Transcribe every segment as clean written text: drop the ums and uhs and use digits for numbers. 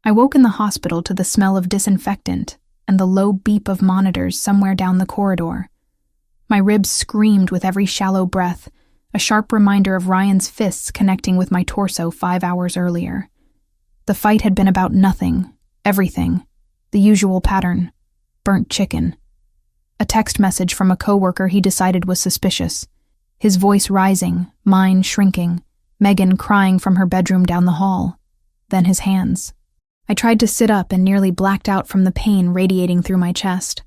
I woke in the hospital to the smell of disinfectant and the low beep of monitors somewhere down the corridor. My ribs screamed with every shallow breath, a sharp reminder of Ryan's fists connecting with my torso 5 hours earlier. The fight had been about nothing, everything, the usual pattern, burnt chicken. A text message from a coworker he decided was suspicious. His voice rising, mine shrinking, Megan crying from her bedroom down the hall. Then his hands. I tried to sit up and nearly blacked out from the pain radiating through my chest.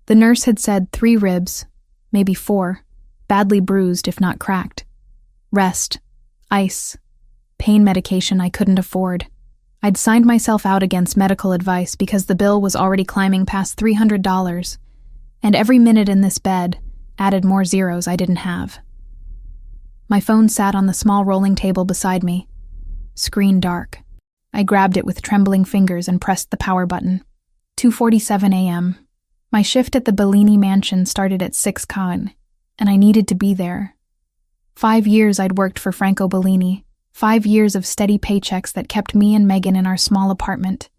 The nurse had said 3 ribs, maybe 4, badly bruised if not cracked. Rest, ice, pain medication I couldn't afford. I'd signed myself out against medical advice because the bill was already climbing past $300, and every minute in this bed added more zeros I didn't have. My phone sat on the small rolling table beside me. Screen dark. I grabbed it with trembling fingers and pressed the power button. 2:47 a.m. My shift at the Bellini mansion started at 6 con, and I needed to be there. 5 years I'd worked for Franco Bellini, 5 years of steady paychecks that kept me and Megan in our small apartment,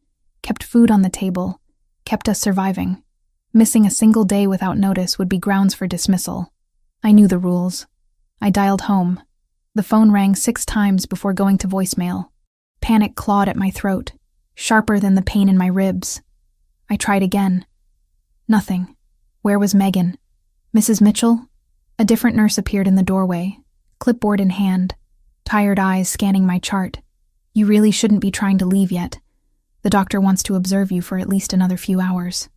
kept food on the table, kept us surviving. Missing a single day without notice would be grounds for dismissal. I knew the rules. I dialed home. The phone rang 6 times before going to voicemail. Panic clawed at my throat, sharper than the pain in my ribs. I tried again. Nothing. Where was Megan? Mrs. Mitchell? A different nurse appeared in the doorway, clipboard in hand, tired eyes scanning my chart. You really shouldn't be trying to leave yet. The doctor wants to observe you for at least another few hours.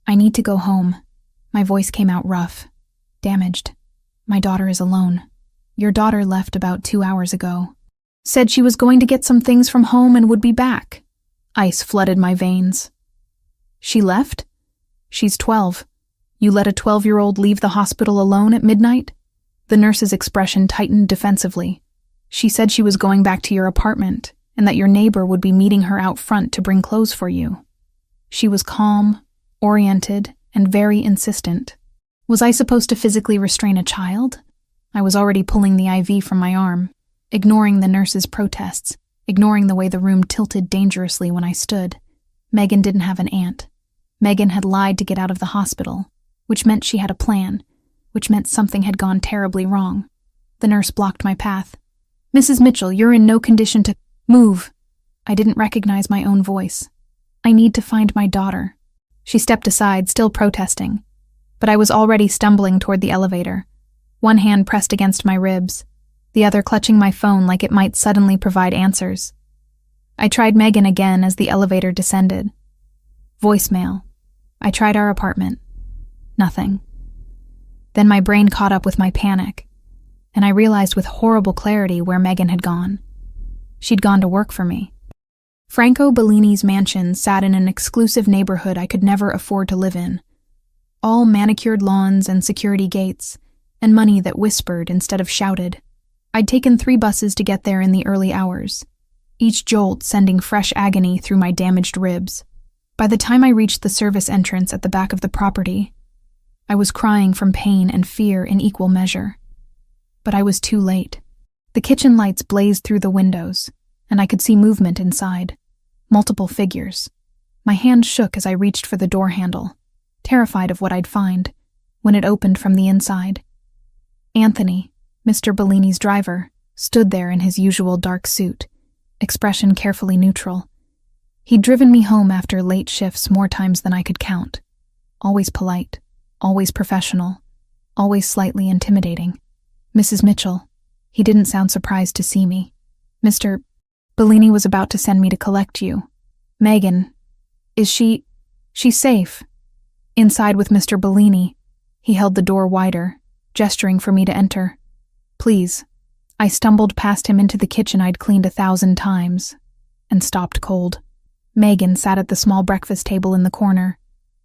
I need to go home. My voice came out rough, damaged. My daughter is alone. Your daughter left about 2 hours ago. Said she was going to get some things from home and would be back. Ice flooded my veins. She left? She's 12. You let a 12-year-old leave the hospital alone at midnight? The nurse's expression tightened defensively. She said she was going back to your apartment and that your neighbor would be meeting her out front to bring clothes for you. She was calm, oriented, and very insistent. Was I supposed to physically restrain a child? I was already pulling the IV from my arm, ignoring the nurse's protests, ignoring the way the room tilted dangerously when I stood. Megan didn't have an aunt. Megan had lied to get out of the hospital, which meant she had a plan, which meant something had gone terribly wrong. The nurse blocked my path. Mrs. Mitchell, you're in no condition to move. I didn't recognize my own voice. I need to find my daughter. She stepped aside, still protesting, but I was already stumbling toward the elevator, one hand pressed against my ribs, the other clutching my phone like it might suddenly provide answers. I tried Megan again as the elevator descended. Voicemail. I tried our apartment. Nothing. Then my brain caught up with my panic, and I realized with horrible clarity where Megan had gone. She'd gone to work for me. Franco Bellini's mansion sat in an exclusive neighborhood I could never afford to live in. All manicured lawns and security gates, and money that whispered instead of shouted. I'd taken 3 buses to get there in the early hours, each jolt sending fresh agony through my damaged ribs. By the time I reached the service entrance at the back of the property, I was crying from pain and fear in equal measure. But I was too late. The kitchen lights blazed through the windows, and I could see movement inside. Multiple figures. My hand shook as I reached for the door handle, terrified of what I'd find, when it opened from the inside. Anthony, Mr. Bellini's driver, stood there in his usual dark suit, expression carefully neutral. He'd driven me home after late shifts more times than I could count. Always polite, always professional, always slightly intimidating. Mrs. Mitchell. He didn't sound surprised to see me. Mr. Bellini was about to send me to collect you. Megan. She's safe. Inside with Mr. Bellini. He held the door wider, gesturing for me to enter. Please. I stumbled past him into the kitchen I'd cleaned 1,000 times, and stopped cold. Megan sat at the small breakfast table in the corner,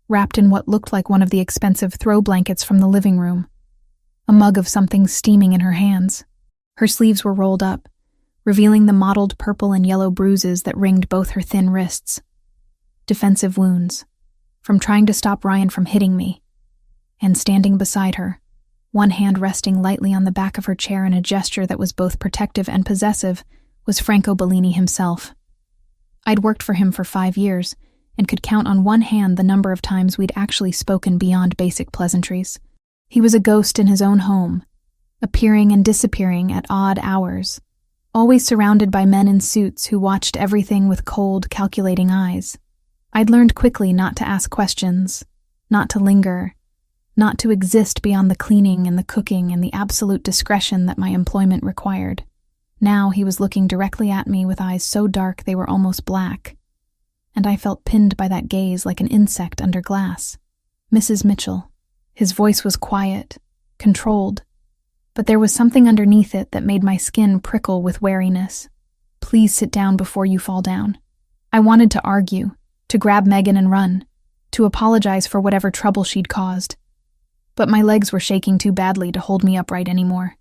wrapped in what looked like one of the expensive throw blankets from the living room, a mug of something steaming in her hands. Her sleeves were rolled up, revealing the mottled purple and yellow bruises that ringed both her thin wrists. Defensive wounds, from trying to stop Ryan from hitting me. And standing beside her, one hand resting lightly on the back of her chair in a gesture that was both protective and possessive, was Franco Bellini himself. I'd worked for him for 5 years and could count on one hand the number of times we'd actually spoken beyond basic pleasantries. He was a ghost in his own home, appearing and disappearing at odd hours, always surrounded by men in suits who watched everything with cold, calculating eyes. I'd learned quickly not to ask questions, not to linger, not to exist beyond the cleaning and the cooking and the absolute discretion that my employment required. Now he was looking directly at me with eyes so dark they were almost black, and I felt pinned by that gaze like an insect under glass. Mrs. Mitchell. His voice was quiet, controlled, but there was something underneath it that made my skin prickle with wariness. Please sit down before you fall down. I wanted to argue, to grab Megan and run, to apologize for whatever trouble she'd caused. But my legs were shaking too badly to hold me upright anymore.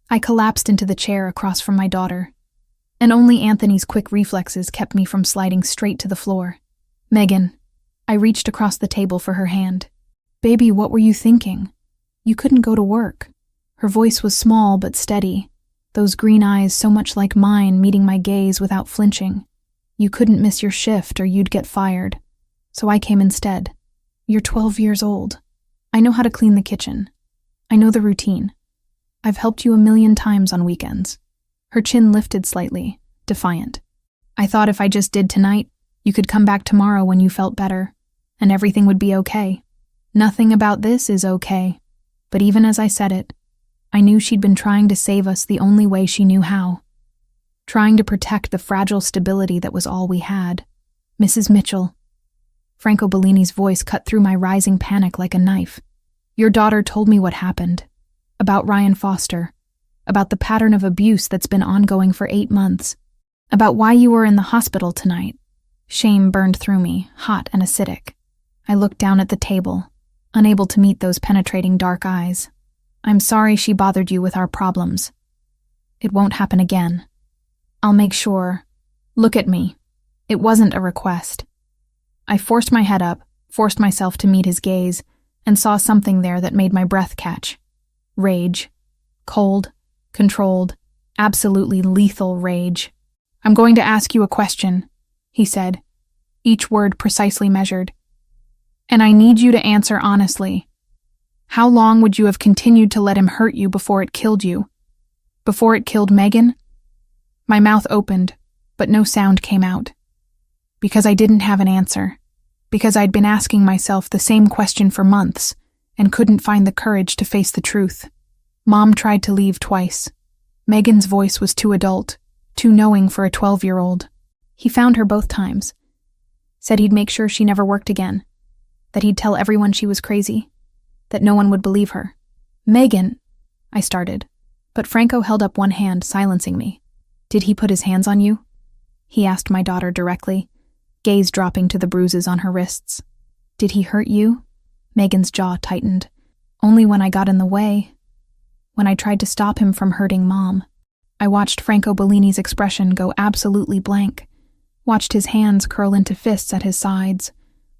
I collapsed into the chair across from my daughter, and only Anthony's quick reflexes kept me from sliding straight to the floor. Megan. I reached across the table for her hand. Baby, what were you thinking? You couldn't go to work. Her voice was small but steady, those green eyes so much like mine meeting my gaze without flinching. You couldn't miss your shift or you'd get fired, so I came instead. You're 12 years old. I know how to clean the kitchen. I know the routine. I've helped you 1,000,000 times on weekends. Her chin lifted slightly, defiant. I thought if I just did tonight, you could come back tomorrow when you felt better, and everything would be okay. Nothing about this is okay, but even as I said it, I knew she'd been trying to save us the only way she knew how. Trying to protect the fragile stability that was all we had. Mrs. Mitchell. Franco Bellini's voice cut through my rising panic like a knife. Your daughter told me what happened. About Ryan Foster. About the pattern of abuse that's been ongoing for 8 months. About why you were in the hospital tonight. Shame burned through me, hot and acidic. I looked down at the table, unable to meet those penetrating dark eyes. I'm sorry she bothered you with our problems. It won't happen again. I'll make sure. Look at me. It wasn't a request. I forced my head up, forced myself to meet his gaze, and saw something there that made my breath catch. Rage. Cold, controlled, absolutely lethal rage. I'm going to ask you a question, he said, each word precisely measured. And I need you to answer honestly. How long would you have continued to let him hurt you before it killed you? Before it killed Megan? My mouth opened, but no sound came out. Because I didn't have an answer. Because I'd been asking myself the same question for months and couldn't find the courage to face the truth. Mom tried to leave twice. Megan's voice was too adult, too knowing for a 12-year-old. He found her both times. Said he'd make sure she never worked again. That he'd tell everyone she was crazy. That no one would believe her. Megan, I started, but Franco held up one hand, silencing me. Did he put his hands on you? He asked my daughter directly, gaze dropping to the bruises on her wrists. Did he hurt you? Megan's jaw tightened. Only when I got in the way. When I tried to stop him from hurting Mom. I watched Franco Bellini's expression go absolutely blank. Watched his hands curl into fists at his sides.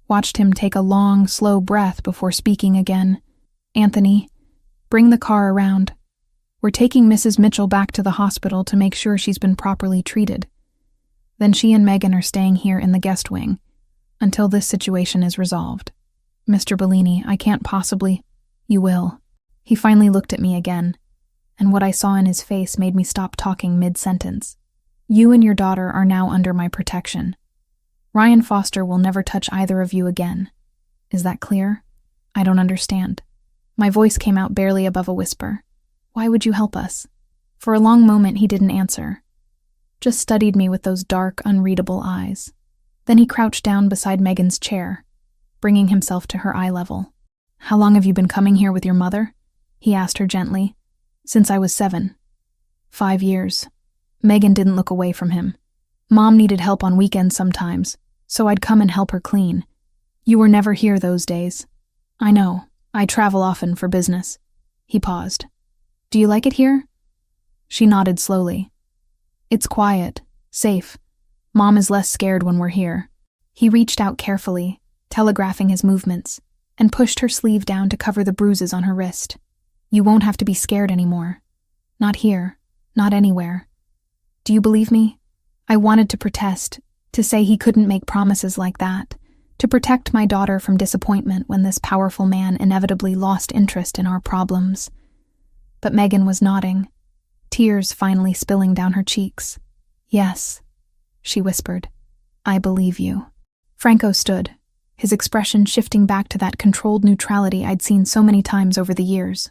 Watched him take a long, slow breath before speaking again. Anthony, bring the car around. We're taking Mrs. Mitchell back to the hospital to make sure she's been properly treated. Then she and Megan are staying here in the guest wing until this situation is resolved. Mr. Bellini, I can't possibly... You will. He finally looked at me again, and what I saw in his face made me stop talking mid-sentence. You and your daughter are now under my protection. Ryan Foster will never touch either of you again. Is that clear? I don't understand. My voice came out barely above a whisper. Why would you help us? For a long moment he didn't answer. Just studied me with those dark, unreadable eyes. Then he crouched down beside Megan's chair, bringing himself to her eye level. How long have you been coming here with your mother? He asked her gently. Since I was 7. 5 years. Megan didn't look away from him. Mom needed help on weekends sometimes, so I'd come and help her clean. You were never here those days. I know. I travel often for business. He paused. Do you like it here? She nodded slowly. It's quiet, safe. Mom is less scared when we're here. He reached out carefully, telegraphing his movements, and pushed her sleeve down to cover the bruises on her wrist. You won't have to be scared anymore. Not here, not anywhere. Do you believe me? I wanted to protest, To say he couldn't make promises like that, to protect my daughter from disappointment when this powerful man inevitably lost interest in our problems. But Megan was nodding, tears finally spilling down her cheeks. "Yes," she whispered. "I believe you." Franco stood, his expression shifting back to that controlled neutrality I'd seen so many times over the years.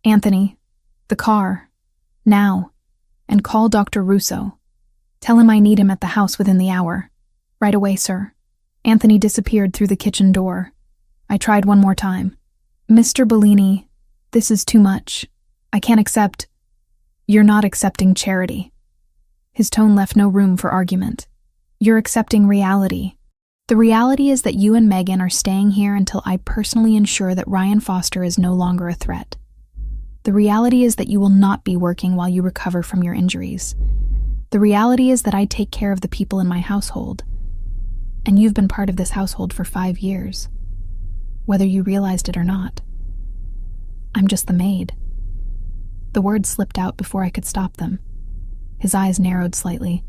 "Anthony, the car. Now. And call Dr. Russo. Tell him I need him at the house within the hour." "Right away, sir." Anthony disappeared through the kitchen door. I tried one more time. "Mr. Bellini, this is too much. I can't accept—" "You're not accepting charity." His tone left no room for argument. "You're accepting reality. The reality is that you and Megan are staying here until I personally ensure that Ryan Foster is no longer a threat. The reality is that you will not be working while you recover from your injuries. The reality is that I take care of the people in my household. And you've been part of this household for 5 years, whether you realized it or not. I'm just the maid." The words slipped out before I could stop them. His eyes narrowed slightly.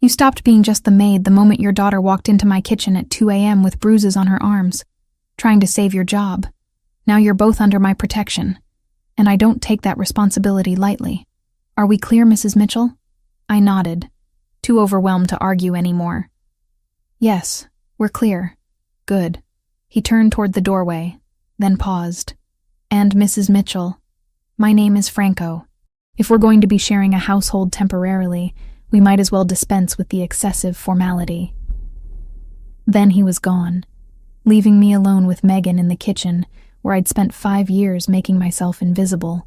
"You stopped being just the maid the moment your daughter walked into my kitchen at 2 a.m. with bruises on her arms, trying to save your job. Now you're both under my protection, and I don't take that responsibility lightly. Are we clear, Mrs. Mitchell?" I nodded, too overwhelmed to argue anymore. "Yes, we're clear." "Good." He turned toward the doorway, then paused. "And Mrs. Mitchell, my name is Franco. If we're going to be sharing a household temporarily, we might as well dispense with the excessive formality." Then he was gone, leaving me alone with Megan in the kitchen, where I'd spent 5 years making myself invisible,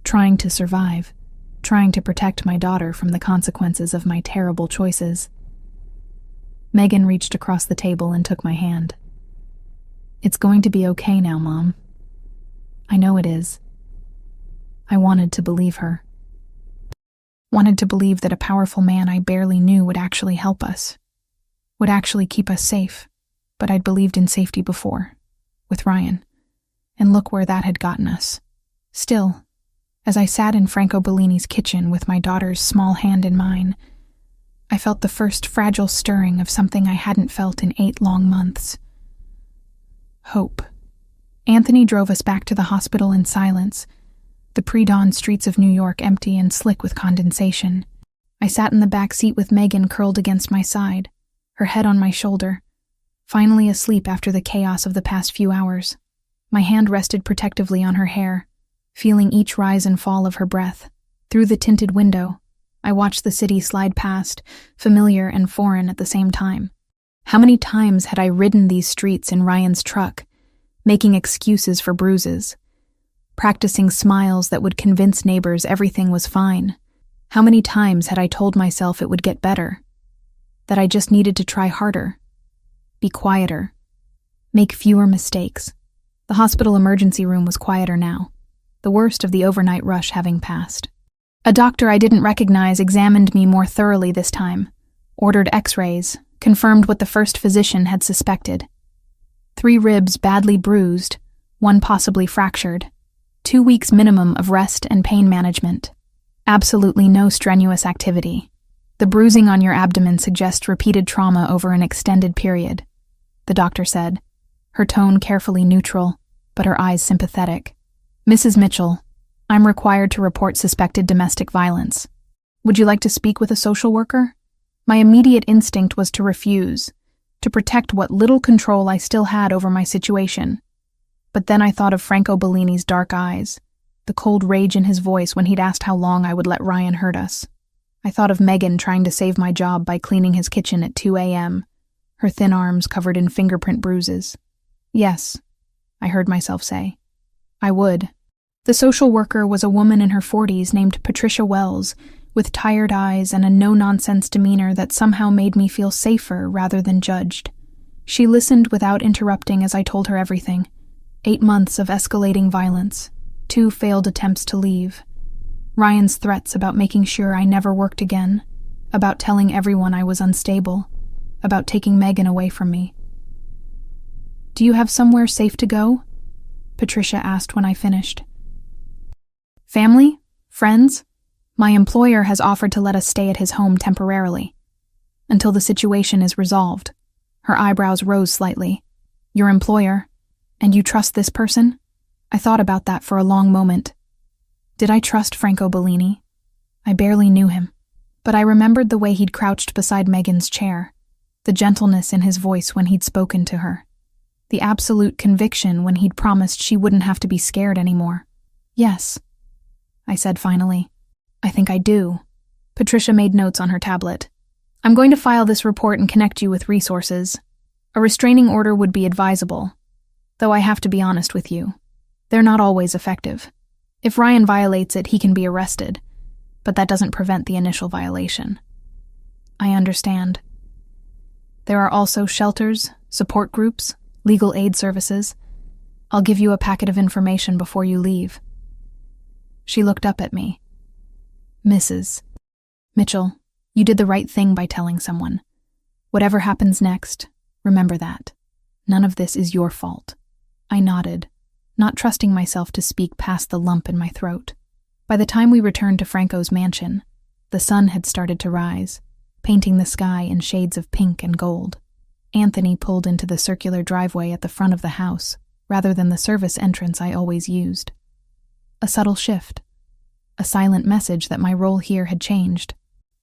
trying to survive, trying to protect my daughter from the consequences of my terrible choices. Megan reached across the table and took my hand. "It's going to be okay now, Mom." "I know it is." I wanted to believe her. Wanted to believe that a powerful man I barely knew would actually help us, would actually keep us safe, but I'd believed in safety before, with Ryan, and look where that had gotten us. Still, as I sat in Franco Bellini's kitchen with my daughter's small hand in mine, I felt the first fragile stirring of something I hadn't felt in 8 long months. Hope. Anthony drove us back to the hospital in silence, the pre-dawn streets of New York empty and slick with condensation. I sat in the back seat with Megan curled against my side, her head on my shoulder, finally asleep after the chaos of the past few hours. My hand rested protectively on her hair, feeling each rise and fall of her breath. Through the tinted window, I watched the city slide past, familiar and foreign at the same time. How many times had I ridden these streets in Ryan's truck, making excuses for bruises, practicing smiles that would convince neighbors everything was fine? How many times had I told myself it would get better, that I just needed to try harder, be quieter, make fewer mistakes? The hospital emergency room was quieter now, the worst of the overnight rush having passed. A doctor I didn't recognize examined me more thoroughly this time, ordered x-rays, confirmed what the first physician had suspected. 3 ribs badly bruised, 1 possibly fractured. 2 weeks minimum of rest and pain management. Absolutely no strenuous activity. The bruising on your abdomen suggests repeated trauma over an extended period, the doctor said, her tone carefully neutral, but her eyes sympathetic. "Mrs. Mitchell, I'm required to report suspected domestic violence. Would you like to speak with a social worker?" My immediate instinct was to refuse, to protect what little control I still had over my situation. But then I thought of Franco Bellini's dark eyes, the cold rage in his voice when he'd asked how long I would let Ryan hurt us. I thought of Megan trying to save my job by cleaning his kitchen at 2 a.m., her thin arms covered in fingerprint bruises. "Yes," I heard myself say. "I would." The social worker was a woman in her 40s named Patricia Wells, with tired eyes and a no-nonsense demeanor that somehow made me feel safer rather than judged. She listened without interrupting as I told her everything. 8 months of escalating violence, 2 failed attempts to leave, Ryan's threats about making sure I never worked again, about telling everyone I was unstable, about taking Megan away from me. "Do you have somewhere safe to go?" Patricia asked when I finished. "Family? Friends? My employer has offered to let us stay at his home temporarily." Until the situation is resolved. Her eyebrows rose slightly. Your employer? And you trust this person? I thought about that for a long moment. Did I trust Franco Bellini? I barely knew him, but I remembered the way he'd crouched beside Megan's chair, the gentleness in his voice when he'd spoken to her, the absolute conviction when he'd promised she wouldn't have to be scared anymore. Yes, I said finally. I think I do. Patricia made notes on her tablet. I'm going to file this report and connect you with resources. A restraining order would be advisable, though I have to be honest with you. They're not always effective. If Ryan violates it, he can be arrested, but that doesn't prevent the initial violation. I understand. There are also shelters, support groups, legal aid services. I'll give you a packet of information before you leave. She looked up at me. Mrs. Mitchell, you did the right thing by telling someone. Whatever happens next, remember that. None of this is your fault. I nodded, not trusting myself to speak past the lump in my throat. By the time we returned to Franco's mansion, the sun had started to rise, painting the sky in shades of pink and gold. Anthony pulled into the circular driveway at the front of the house, rather than the service entrance I always used. A subtle shift. A silent message that my role here had changed.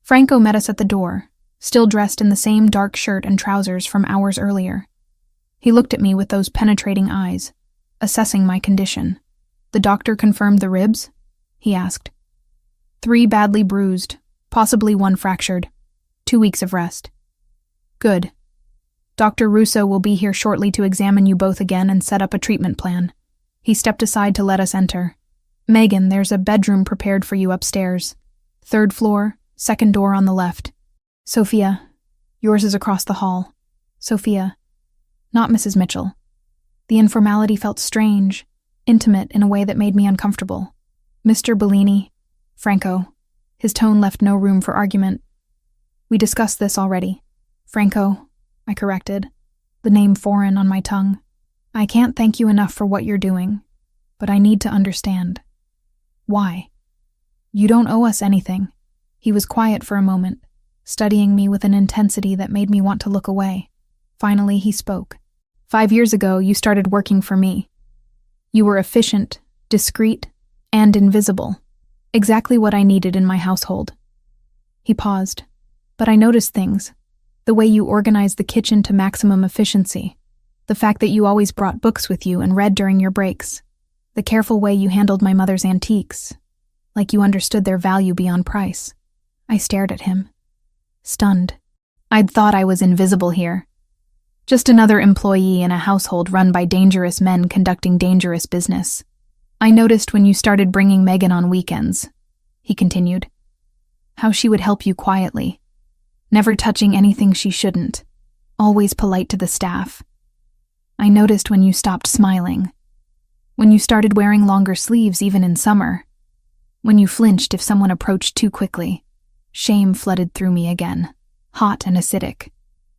Franco met us at the door, still dressed in the same dark shirt and trousers from hours earlier. He looked at me with those penetrating eyes, assessing my condition. The doctor confirmed the ribs? He asked. 3 badly bruised, possibly 1 fractured. 2 weeks of rest. Good. Dr. Russo will be here shortly to examine you both again and set up a treatment plan. He stepped aside to let us enter. Megan, there's a bedroom prepared for you upstairs. 3rd floor, 2nd door on the left. Sophia, yours is across the hall. Sophia, not Mrs. Mitchell. The informality felt strange, intimate in a way that made me uncomfortable. Mr. Bellini, Franco. His tone left no room for argument. We discussed this already. Franco, I corrected, the name foreign on my tongue. I can't thank you enough for what you're doing, but I need to understand. Why? You don't owe us anything. He was quiet for a moment, studying me with an intensity that made me want to look away. Finally, he spoke. 5 years ago, you started working for me. You were efficient, discreet, and invisible. Exactly what I needed in my household. He paused. But I noticed things. The way you organized the kitchen to maximum efficiency. The fact that you always brought books with you and read during your breaks. The careful way you handled my mother's antiques. Like you understood their value beyond price. I stared at him. Stunned. I'd thought I was invisible here. Just another employee in a household run by dangerous men conducting dangerous business. I noticed when you started bringing Megan on weekends, he continued, how she would help you quietly, never touching anything she shouldn't, always polite to the staff. I noticed when you stopped smiling, when you started wearing longer sleeves even in summer, when you flinched if someone approached too quickly. Shame flooded through me again, hot and acidic.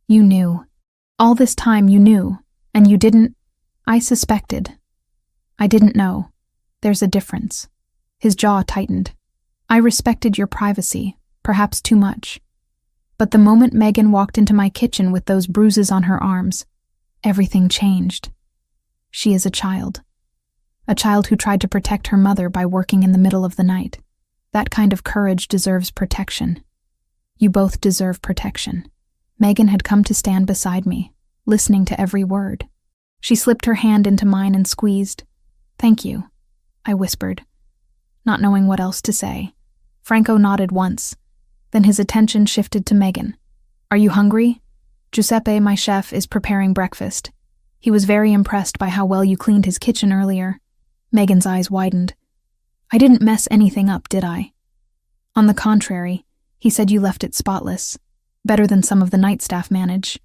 You knew. All this time you knew, and you didn't. I suspected. I didn't know. There's a difference. His jaw tightened. I respected your privacy, perhaps too much. But the moment Megan walked into my kitchen with those bruises on her arms, everything changed. She is a child. A child who tried to protect her mother by working in the middle of the night. That kind of courage deserves protection. You both deserve protection. Megan had come to stand beside me, listening to every word. She slipped her hand into mine and squeezed. Thank you, I whispered, not knowing what else to say. Franco nodded once. Then his attention shifted to Megan. Are you hungry? Giuseppe, my chef, is preparing breakfast. He was very impressed by how well you cleaned his kitchen earlier. Megan's eyes widened. I didn't mess anything up, did I? On the contrary, he said you left it spotless. Better than some of the night staff manage.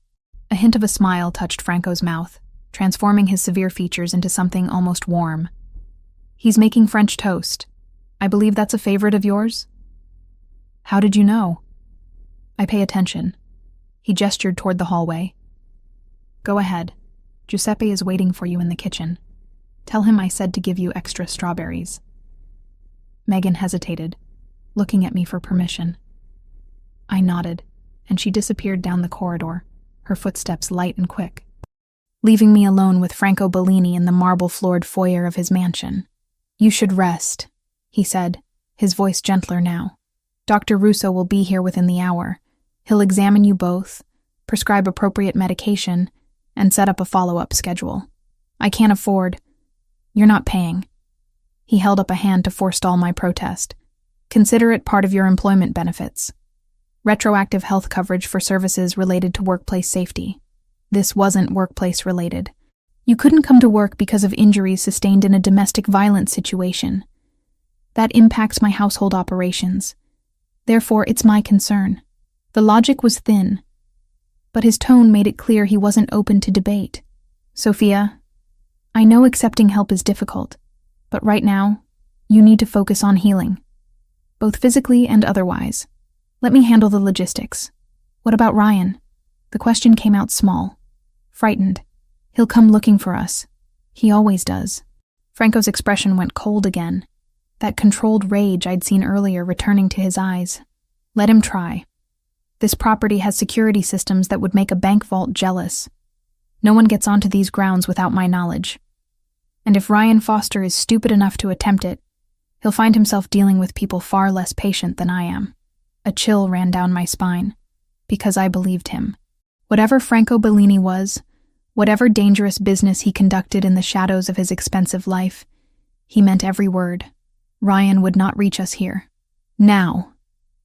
A hint of a smile touched Franco's mouth, transforming his severe features into something almost warm. He's making French toast. I believe that's a favorite of yours? How did you know? I pay attention. He gestured toward the hallway. Go ahead. Giuseppe is waiting for you in the kitchen. Tell him I said to give you extra strawberries. Megan hesitated, looking at me for permission. I nodded. and she disappeared down the corridor, her footsteps light and quick, leaving me alone with Franco Bellini in the marble-floored foyer of his mansion. "You should rest," he said, his voice gentler now. "Dr. Russo will be here within the hour. He'll examine you both, prescribe appropriate medication, and set up a follow-up schedule. I can't afford— You're not paying." He held up a hand to forestall my protest. "Consider it part of your employment benefits. Retroactive health coverage for services related to workplace safety. This wasn't workplace related. You couldn't come to work because of injuries sustained in a domestic violence situation. That impacts my household operations. Therefore, it's my concern." The logic was thin, but his tone made it clear he wasn't open to debate. "Sophia, I know accepting help is difficult, but right now, you need to focus on healing, both physically and otherwise. Let me handle the logistics. What about Ryan?" The question came out small, frightened. "He'll come looking for us. He always does." Franco's expression went cold again, that controlled rage I'd seen earlier returning to his eyes. "Let him try. This property has security systems that would make a bank vault jealous. No one gets onto these grounds without my knowledge. And if Ryan Foster is stupid enough to attempt it, he'll find himself dealing with people far less patient than I am." A chill ran down my spine, because I believed him. Whatever Franco Bellini was, whatever dangerous business he conducted in the shadows of his expensive life, he meant every word. Ryan would not reach us here. "Now,"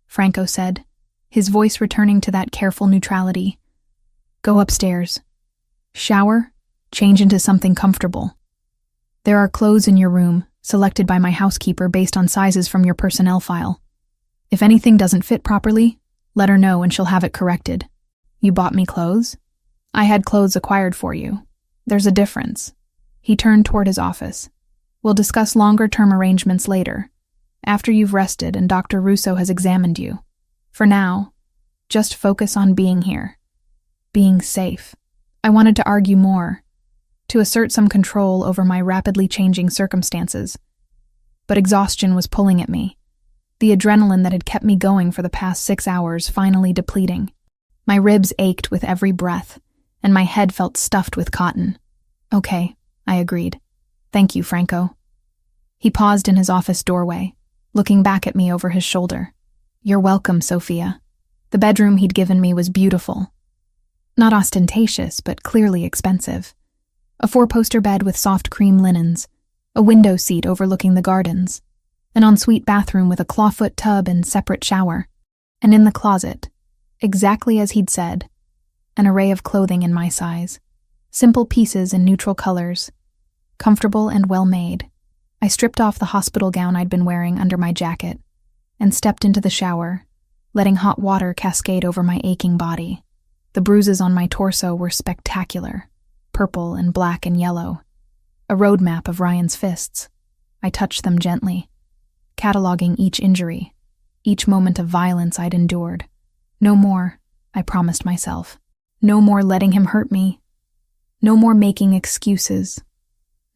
Franco said, his voice returning to that careful neutrality. "Go upstairs. Shower, change into something comfortable. There are clothes in your room, selected by my housekeeper based on sizes from your personnel file. If anything doesn't fit properly, let her know and she'll have it corrected." "You bought me clothes?" "I had clothes acquired for you. There's a difference." He turned toward his office. "We'll discuss longer-term arrangements later, after you've rested and Dr. Russo has examined you. For now, just focus on being here. Being safe." I wanted to argue more, to assert some control over my rapidly changing circumstances, but exhaustion was pulling at me, the adrenaline that had kept me going for the past 6 hours finally depleting. My ribs ached with every breath, and my head felt stuffed with cotton. "Okay," I agreed. "Thank you, Franco." He paused in his office doorway, looking back at me over his shoulder. "You're welcome, Sophia." The bedroom he'd given me was beautiful. Not ostentatious, but clearly expensive. A 4-poster bed with soft cream linens, a window seat overlooking the gardens, an ensuite bathroom with a clawfoot tub and separate shower, and in the closet, exactly as he'd said, an array of clothing in my size, simple pieces in neutral colors, comfortable and well-made. I stripped off the hospital gown I'd been wearing under my jacket and stepped into the shower, letting hot water cascade over my aching body. The bruises on my torso were spectacular, purple and black and yellow, a road map of Ryan's fists. I touched them gently, cataloging each injury, each moment of violence I'd endured. No more, I promised myself. No more letting him hurt me. No more making excuses.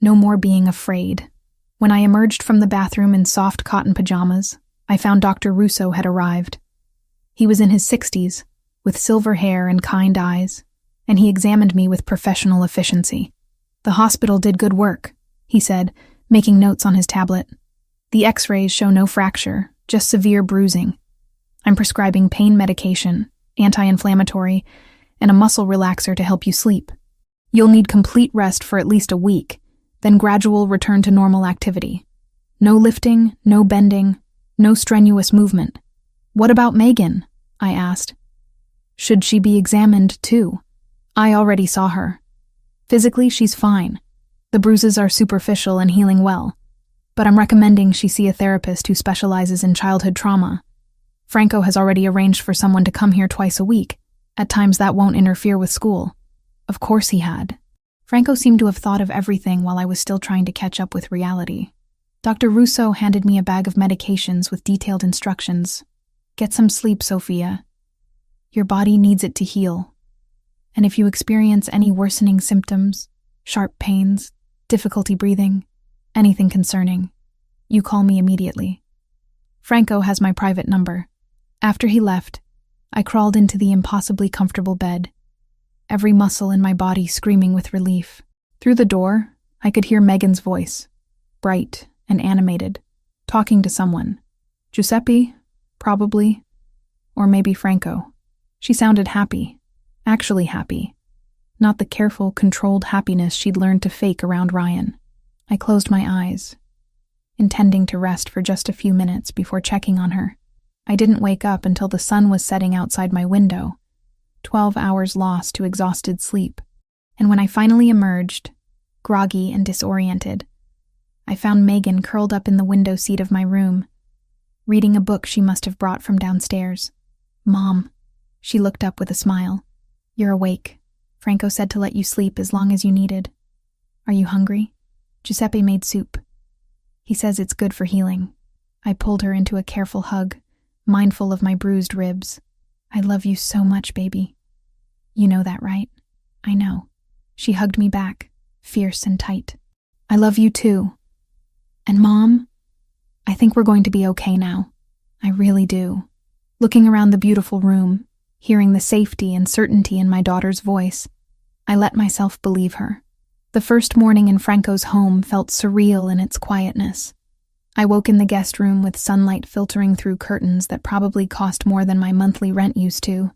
No more being afraid. When I emerged from the bathroom in soft cotton pajamas, I found Dr. Russo had arrived. He was in his 60s, with silver hair and kind eyes, and he examined me with professional efficiency. "The hospital did good work," he said, making notes on his tablet. "The x-rays show no fracture, just severe bruising. I'm prescribing pain medication, anti-inflammatory, and a muscle relaxer to help you sleep. You'll need complete rest for at least a week, then gradual return to normal activity. No lifting, no bending, no strenuous movement." "What about Megan?" I asked. "Should she be examined too?" "I already saw her. Physically, she's fine. The bruises are superficial and healing well, but I'm recommending she see a therapist who specializes in childhood trauma. Franco has already arranged for someone to come here twice a week. At times that won't interfere with school." Of course he had. Franco seemed to have thought of everything while I was still trying to catch up with reality. Dr. Russo handed me a bag of medications with detailed instructions. "Get some sleep, Sophia. Your body needs it to heal. And if you experience any worsening symptoms, sharp pains, difficulty breathing, anything concerning, you call me immediately." Franco has my private number. After he left, I crawled into the impossibly comfortable bed, every muscle in my body screaming with relief. Through the door, I could hear Megan's voice, bright and animated, talking to someone. Giuseppe, probably, or maybe Franco. She sounded happy, actually happy, not the careful, controlled happiness she'd learned to fake around Ryan. I closed my eyes, intending to rest for just a few minutes before checking on her. I didn't wake up until the sun was setting outside my window, 12 hours lost to exhausted sleep. And when I finally emerged, groggy and disoriented, I found Megan curled up in the window seat of my room, reading a book she must have brought from downstairs. "Mom," she looked up with a smile. "You're awake. Franco said to let you sleep as long as you needed. Are you hungry? Giuseppe made soup. He says it's good for healing." I pulled her into a careful hug, mindful of my bruised ribs. "I love you so much, baby. You know that, right?" "I know." She hugged me back, fierce and tight. "I love you too. And Mom, I think we're going to be okay now. I really do." Looking around the beautiful room, hearing the safety and certainty in my daughter's voice, I let myself believe her. The first morning in Franco's home felt surreal in its quietness. I woke in the guest room with sunlight filtering through curtains that probably cost more than my monthly rent used to,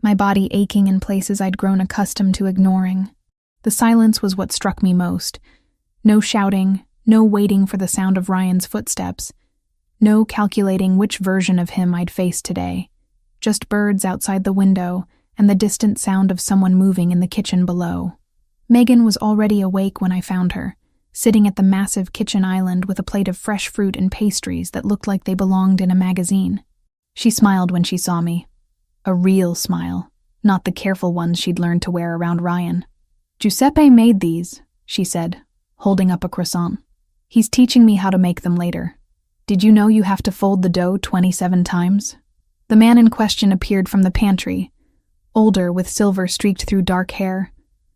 my body aching in places I'd grown accustomed to ignoring. The silence was what struck me most. No shouting, no waiting for the sound of Ryan's footsteps, no calculating which version of him I'd face today. Just birds outside the window and the distant sound of someone moving in the kitchen below. Megan was already awake when I found her, sitting at the massive kitchen island with a plate of fresh fruit and pastries that looked like they belonged in a magazine. She smiled when she saw me. A real smile, not the careful ones she'd learned to wear around Ryan. "Giuseppe made these," she said, holding up a croissant. "He's teaching me how to make them later. Did you know you have to fold the dough 27 times? The man in question appeared from the pantry, older with silver streaked through dark hair,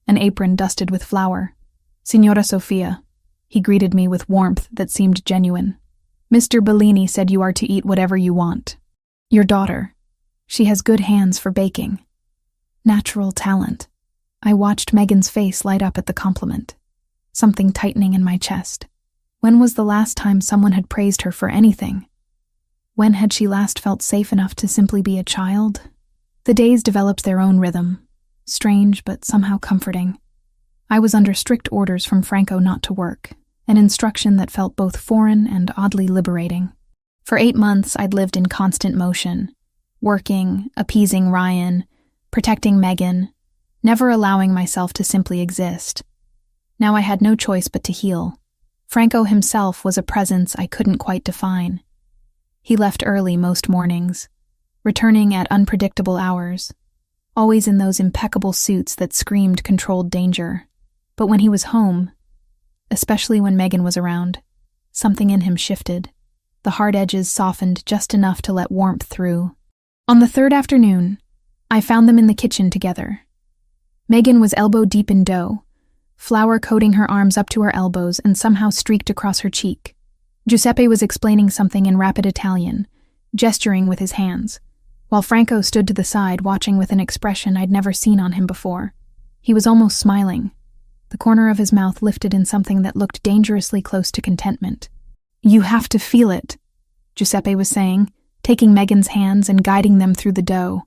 an apron dusted with flour. "Signora Sofia," he greeted me with warmth that seemed genuine. "Mr. Bellini said you are to eat whatever you want. Your daughter, she has good hands for baking. Natural talent." I watched Megan's face light up at the compliment, something tightening in my chest. When was the last time someone had praised her for anything? When had she last felt safe enough to simply be a child? The days developed their own rhythm, strange but somehow comforting. I was under strict orders from Franco not to work, an instruction that felt both foreign and oddly liberating. For 8 months, I'd lived in constant motion, working, appeasing Ryan, protecting Megan, never allowing myself to simply exist. Now I had no choice but to heal. Franco himself was a presence I couldn't quite define. He left early most mornings, returning at unpredictable hours, always in those impeccable suits that screamed controlled danger. But when he was home, especially when Megan was around, something in him shifted. The hard edges softened just enough to let warmth through. On the third afternoon, I found them in the kitchen together. Megan was elbow-deep in dough, flour coating her arms up to her elbows and somehow streaked across her cheek. Giuseppe was explaining something in rapid Italian, gesturing with his hands, while Franco stood to the side watching with an expression I'd never seen on him before. He was almost smiling, the corner of his mouth lifted in something that looked dangerously close to contentment. "You have to feel it," Giuseppe was saying, taking Megan's hands and guiding them through the dough.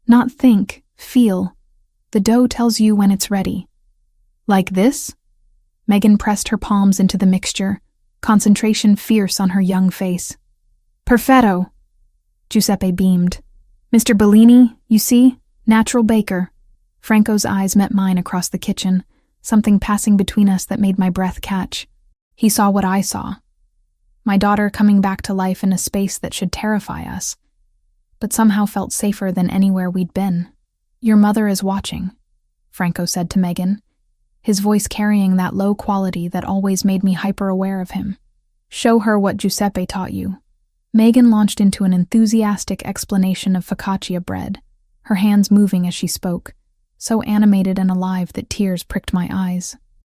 "Not think, feel. The dough tells you when it's ready." "Like this?" Megan pressed her palms into the mixture, concentration fierce on her young face. "Perfetto," Giuseppe beamed. "Mr. Bellini, you see? Natural baker." Franco's eyes met mine across the kitchen, something passing between us that made my breath catch. He saw what I saw. My daughter coming back to life in a space that should terrify us, but somehow felt safer than anywhere we'd been. "Your mother is watching," Franco said to Megan, his voice carrying that low quality that always made me hyper-aware of him. "Show her what Giuseppe taught you." Megan launched into an enthusiastic explanation of focaccia bread, her hands moving as she spoke, so animated and alive that tears pricked my eyes.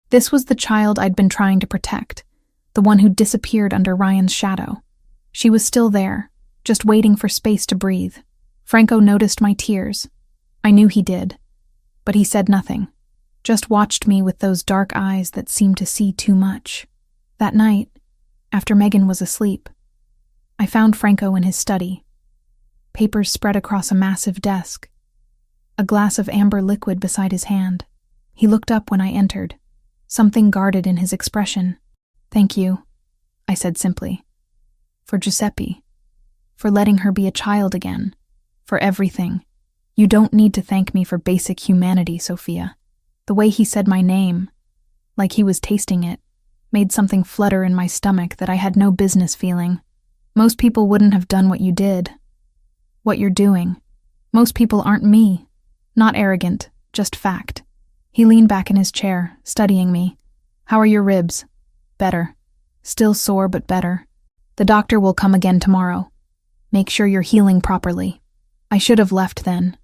This was the child I'd been trying to protect, the one who disappeared under Ryan's shadow. She was still there, just waiting for space to breathe. Franco noticed my tears. I knew he did, but he said nothing, just watched me with those dark eyes that seemed to see too much. That night, after Megan was asleep, I found Franco in his study, papers spread across a massive desk, a glass of amber liquid beside his hand. He looked up when I entered, something guarded in his expression. "Thank you," I said simply. "For Giuseppe. For letting her be a child again. For everything. You don't need to thank me for basic humanity, Sophia." The way he said my name, like he was tasting it, made something flutter in my stomach that I had no business feeling. Most people wouldn't have done what you did. What you're doing. Most people aren't me. Not arrogant, just fact. He leaned back in his chair, studying me. "How are your ribs?" "Better. Still sore, but better. The doctor will come again tomorrow. Make sure you're healing properly." I should have left then,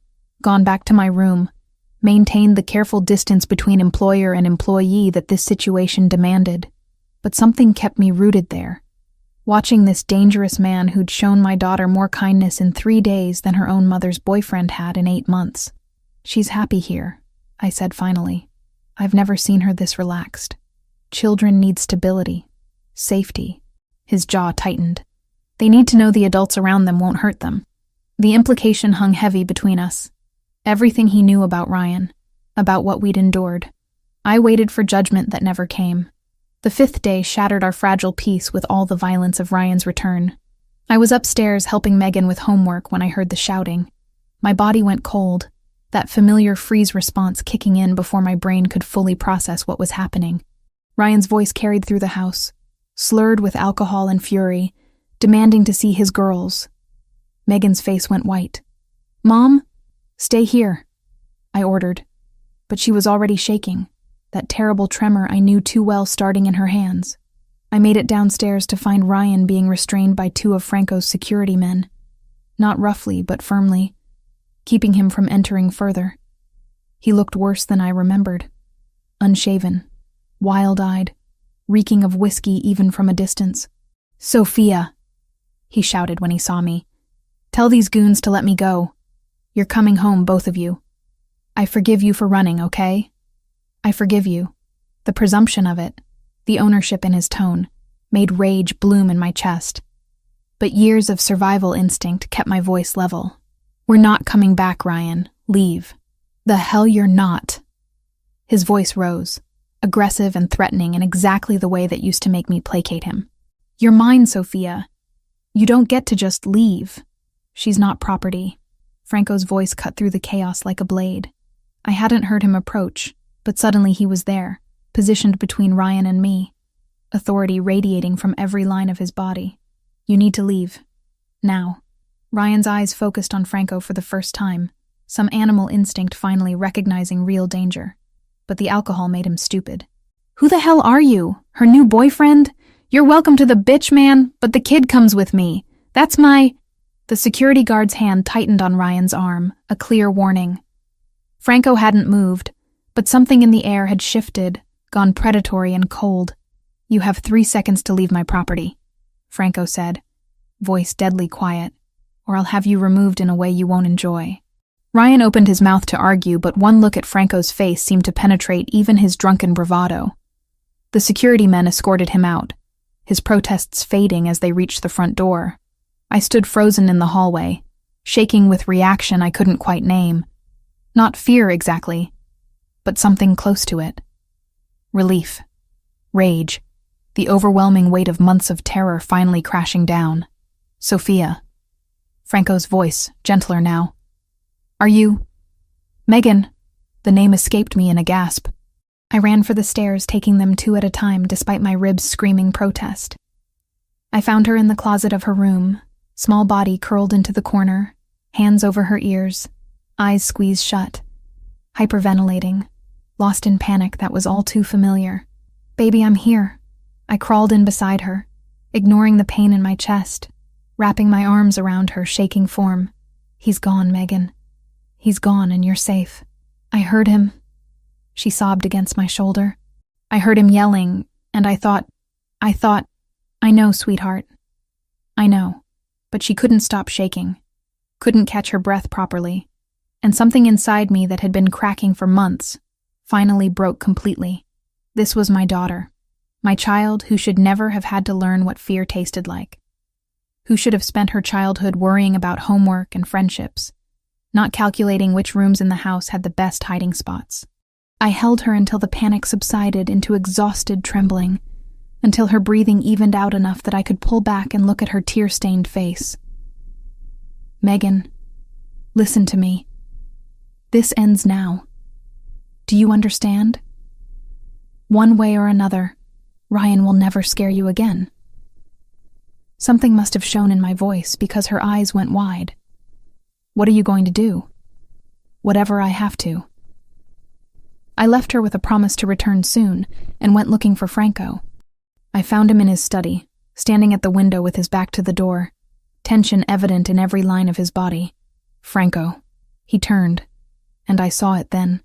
gone back to my room, maintained the careful distance between employer and employee that this situation demanded. But something kept me rooted there, watching this dangerous man who'd shown my daughter more kindness in 3 days than her own mother's boyfriend had in 8 months. "She's happy here," I said finally. "I've never seen her this relaxed. Children need stability, safety." His jaw tightened. "They need to know the adults around them won't hurt them." The implication hung heavy between us. Everything he knew about Ryan, about what we'd endured. I waited for judgment that never came. The 5th day shattered our fragile peace with all the violence of Ryan's return. I was upstairs helping Megan with homework when I heard the shouting. My body went cold, that familiar freeze response kicking in before my brain could fully process what was happening. Ryan's voice carried through the house, slurred with alcohol and fury, demanding to see his girls. Megan's face went white. "Mom? Stay here," I ordered. But she was already shaking, that terrible tremor I knew too well starting in her hands. I made it downstairs to find Ryan being restrained by 2 of Franco's security men. Not roughly, but firmly, keeping him from entering further. He looked worse than I remembered. Unshaven, wild-eyed, reeking of whiskey even from a distance. "Sophia," he shouted when he saw me. "Tell these goons to let me go. You're coming home, both of you. I forgive you for running, okay? I forgive you." The presumption of it, the ownership in his tone, made rage bloom in my chest. But years of survival instinct kept my voice level. "We're not coming back, Ryan. Leave." "The hell you're not." His voice rose, aggressive and threatening in exactly the way that used to make me placate him. "You're mine, Sophia. You don't get to just leave. She's not property." Franco's voice cut through the chaos like a blade. I hadn't heard him approach, but suddenly he was there, positioned between Ryan and me, authority radiating from every line of his body. "You need to leave. Now." Ryan's eyes focused on Franco for the first time, some animal instinct finally recognizing real danger. But the alcohol made him stupid. "Who the hell are you? Her new boyfriend? You're welcome to the bitch, man, but the kid comes with me. That's my—" The security guard's hand tightened on Ryan's arm, a clear warning. Franco hadn't moved, but something in the air had shifted, gone predatory and cold. "You have 3 seconds to leave my property," Franco said, voice deadly quiet, "or I'll have you removed in a way you won't enjoy." Ryan opened his mouth to argue, but one look at Franco's face seemed to penetrate even his drunken bravado. The security men escorted him out, his protests fading as they reached the front door. I stood frozen in the hallway, shaking with reaction I couldn't quite name. Not fear exactly, but something close to it. Relief. Rage. The overwhelming weight of months of terror finally crashing down. "Sophia." Franco's voice, gentler now. "Are you—" "Megan." The name escaped me in a gasp. I ran for the stairs, taking them 2 at a time despite my ribs screaming protest. I found her in the closet of her room, small body curled into the corner, hands over her ears, eyes squeezed shut, hyperventilating, lost in panic that was all too familiar. "Baby, I'm here." I crawled in beside her, ignoring the pain in my chest, wrapping my arms around her shaking form. "He's gone, Megan. He's gone and you're safe." "I heard him." She sobbed against my shoulder. "I heard him yelling, and I thought, I know, sweetheart. I know." But she couldn't stop shaking. couldn't catch her breath properly, and something inside me that had been cracking for months finally broke completely. This was my daughter, my child who should never have had to learn what fear tasted like, who should have spent her childhood worrying about homework and friendships, not calculating which rooms in the house had the best hiding spots. I held her until the panic subsided into exhausted trembling, until her breathing evened out enough that I could pull back and look at her tear-stained face. Megan, listen to me. This ends now. Do you understand? One way or another, Ryan will never scare you again. Something must have shown in my voice because her eyes went wide. What are you going to do? Whatever I have to. I left her with a promise to return soon and went looking for Franco. I found him in his study, standing at the window with his back to the door, tension evident in every line of his body. Franco. He turned, and I saw it then.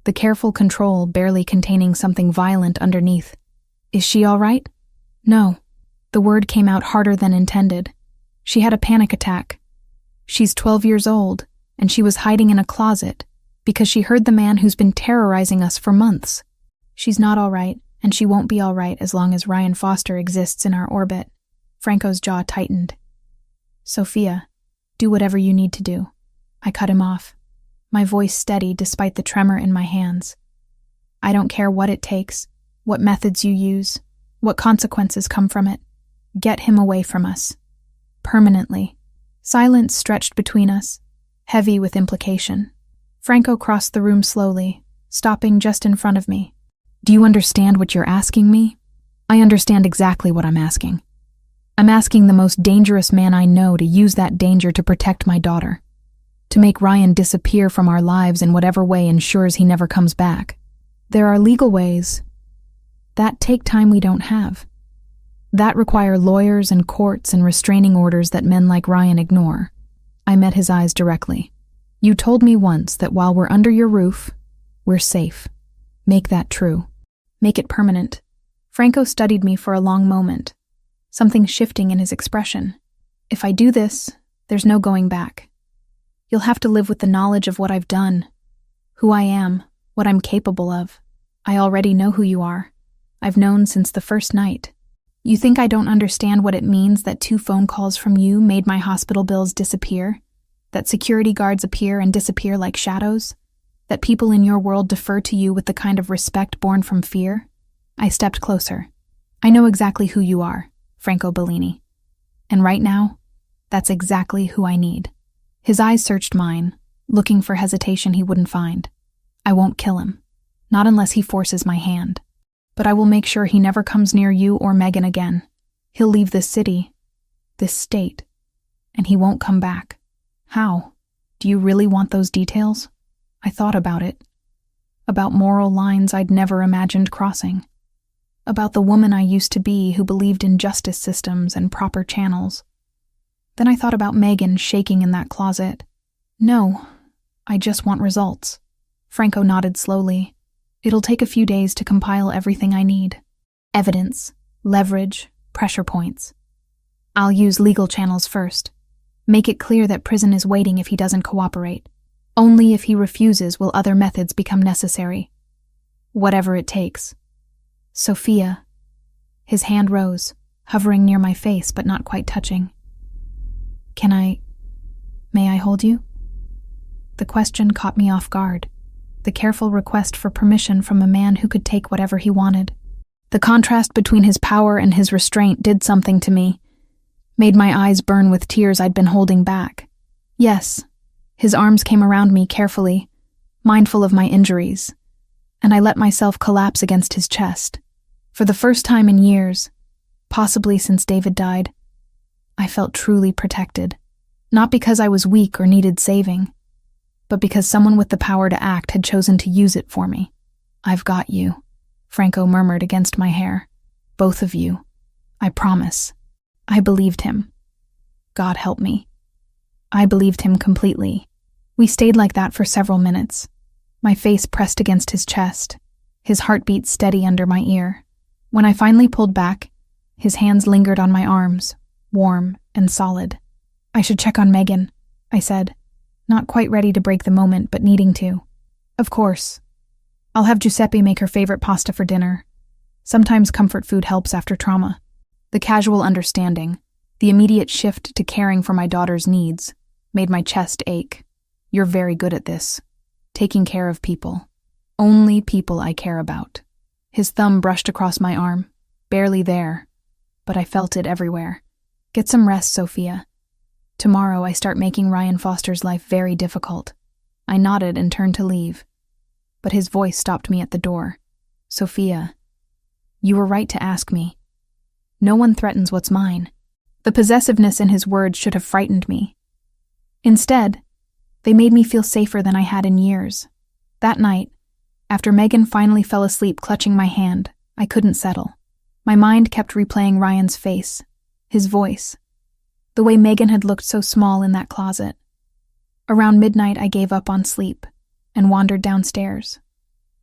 The careful control barely containing something violent underneath. Is she all right? No. The word came out harder than intended. She had a panic attack. She's 12 years old, and she was hiding in a closet because she heard the man who's been terrorizing us for months. She's not all right, and she won't be all right as long as Ryan Foster exists in our orbit. Franco's jaw tightened. Sophia, do whatever you need to do. I cut him off, my voice steady despite the tremor in my hands. I don't care what it takes, what methods you use, what consequences come from it. Get him away from us. Permanently. Silence stretched between us, heavy with implication. Franco crossed the room slowly, stopping just in front of me. Do you understand what you're asking me? I understand exactly what I'm asking. I'm asking the most dangerous man I know to use that danger to protect my daughter, to make Ryan disappear from our lives in whatever way ensures he never comes back. There are legal ways that take time we don't have, that require lawyers and courts and restraining orders that men like Ryan ignore. I met his eyes directly. You told me once that while we're under your roof, we're safe. Make that true. Make it permanent. Franco studied me for a long moment, something shifting in his expression. If I do this, there's no going back. You'll have to live with the knowledge of what I've done, who I am, what I'm capable of. I already know who you are. I've known since the first night. You think I don't understand what it means that 2 phone calls from you made my hospital bills disappear? That security guards appear and disappear like shadows? That people in your world defer to you with the kind of respect born from fear? I stepped closer. I know exactly who you are, Franco Bellini. And right now, that's exactly who I need. His eyes searched mine, looking for hesitation he wouldn't find. I won't kill him. Not unless he forces my hand. But I will make sure he never comes near you or Megan again. He'll leave this city, this state, and he won't come back. How? Do you really want those details? I thought about it. About moral lines I'd never imagined crossing. About the woman I used to be who believed in justice systems and proper channels. Then I thought about Megan shaking in that closet. No, I just want results. Franco nodded slowly. It'll take a few days to compile everything I need. Evidence, leverage, pressure points. I'll use legal channels first. Make it clear that prison is waiting if he doesn't cooperate. Only if he refuses will other methods become necessary. Whatever it takes. Sophia. His hand rose, hovering near my face but not quite touching. May I hold you? The question caught me off guard. The careful request for permission from a man who could take whatever he wanted. The contrast between his power and his restraint did something to me, made my eyes burn with tears I'd been holding back. Yes, his arms came around me carefully, mindful of my injuries, and I let myself collapse against his chest. For the first time in years, possibly since David died, I felt truly protected. Not because I was weak or needed saving, but because someone with the power to act had chosen to use it for me. I've got you, Franco murmured against my hair. Both of you. I promise. I believed him. God help me. I believed him completely. We stayed like that for several minutes, my face pressed against his chest, his heartbeat steady under my ear. When I finally pulled back, his hands lingered on my arms, warm and solid. I should check on Megan. I said, not quite ready to break the moment, but needing to. Of course. I'll have Giuseppe make her favorite pasta for dinner. Sometimes comfort food helps after trauma. The casual understanding, the immediate shift to caring for my daughter's needs, made my chest ache. You're very good at this. Taking care of people. Only people I care about. His thumb brushed across my arm, barely there, but I felt it everywhere. Get some rest, Sophia. Tomorrow I start making Ryan Foster's life very difficult. I nodded and turned to leave, but his voice stopped me at the door. Sophia, you were right to ask me. No one threatens what's mine. The possessiveness in his words should have frightened me. Instead, they made me feel safer than I had in years. That night, after Megan finally fell asleep clutching my hand, I couldn't settle. My mind kept replaying Ryan's face, his voice, the way Megan had looked so small in that closet. Around midnight, I gave up on sleep and wandered downstairs,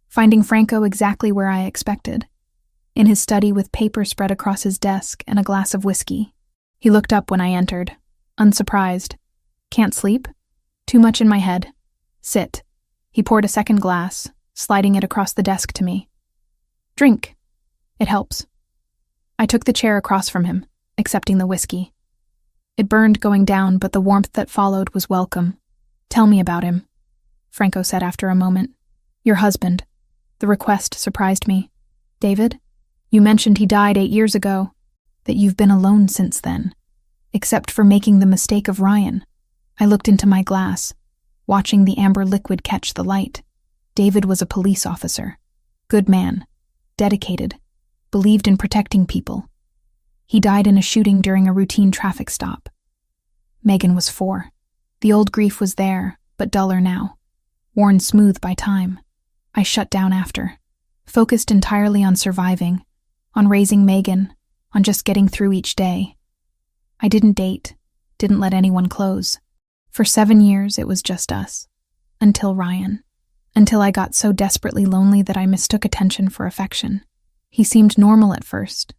finding Franco exactly where I expected, in his study with paper spread across his desk and a glass of whiskey. He looked up when I entered, unsurprised. Can't sleep? Too much in my head. Sit. He poured a second glass, sliding it across the desk to me. Drink. It helps. I took the chair across from him, accepting the whiskey. It burned going down, but the warmth that followed was welcome. Tell me about him, Franco said after a moment. Your husband. The request surprised me. David? You mentioned he died 8 years ago, that you've been alone since then, except for making the mistake of Ryan. I looked into my glass, watching the amber liquid catch the light. David was a police officer. Good man. Dedicated. Believed in protecting people. He died in a shooting during a routine traffic stop. Megan was 4. The old grief was there, but duller now. Worn smooth by time. I shut down after. Focused entirely on surviving, on raising Megan, on just getting through each day. I didn't date, didn't let anyone close. For 7 years, it was just us. Until Ryan. Until I got so desperately lonely that I mistook attention for affection. He seemed normal at first.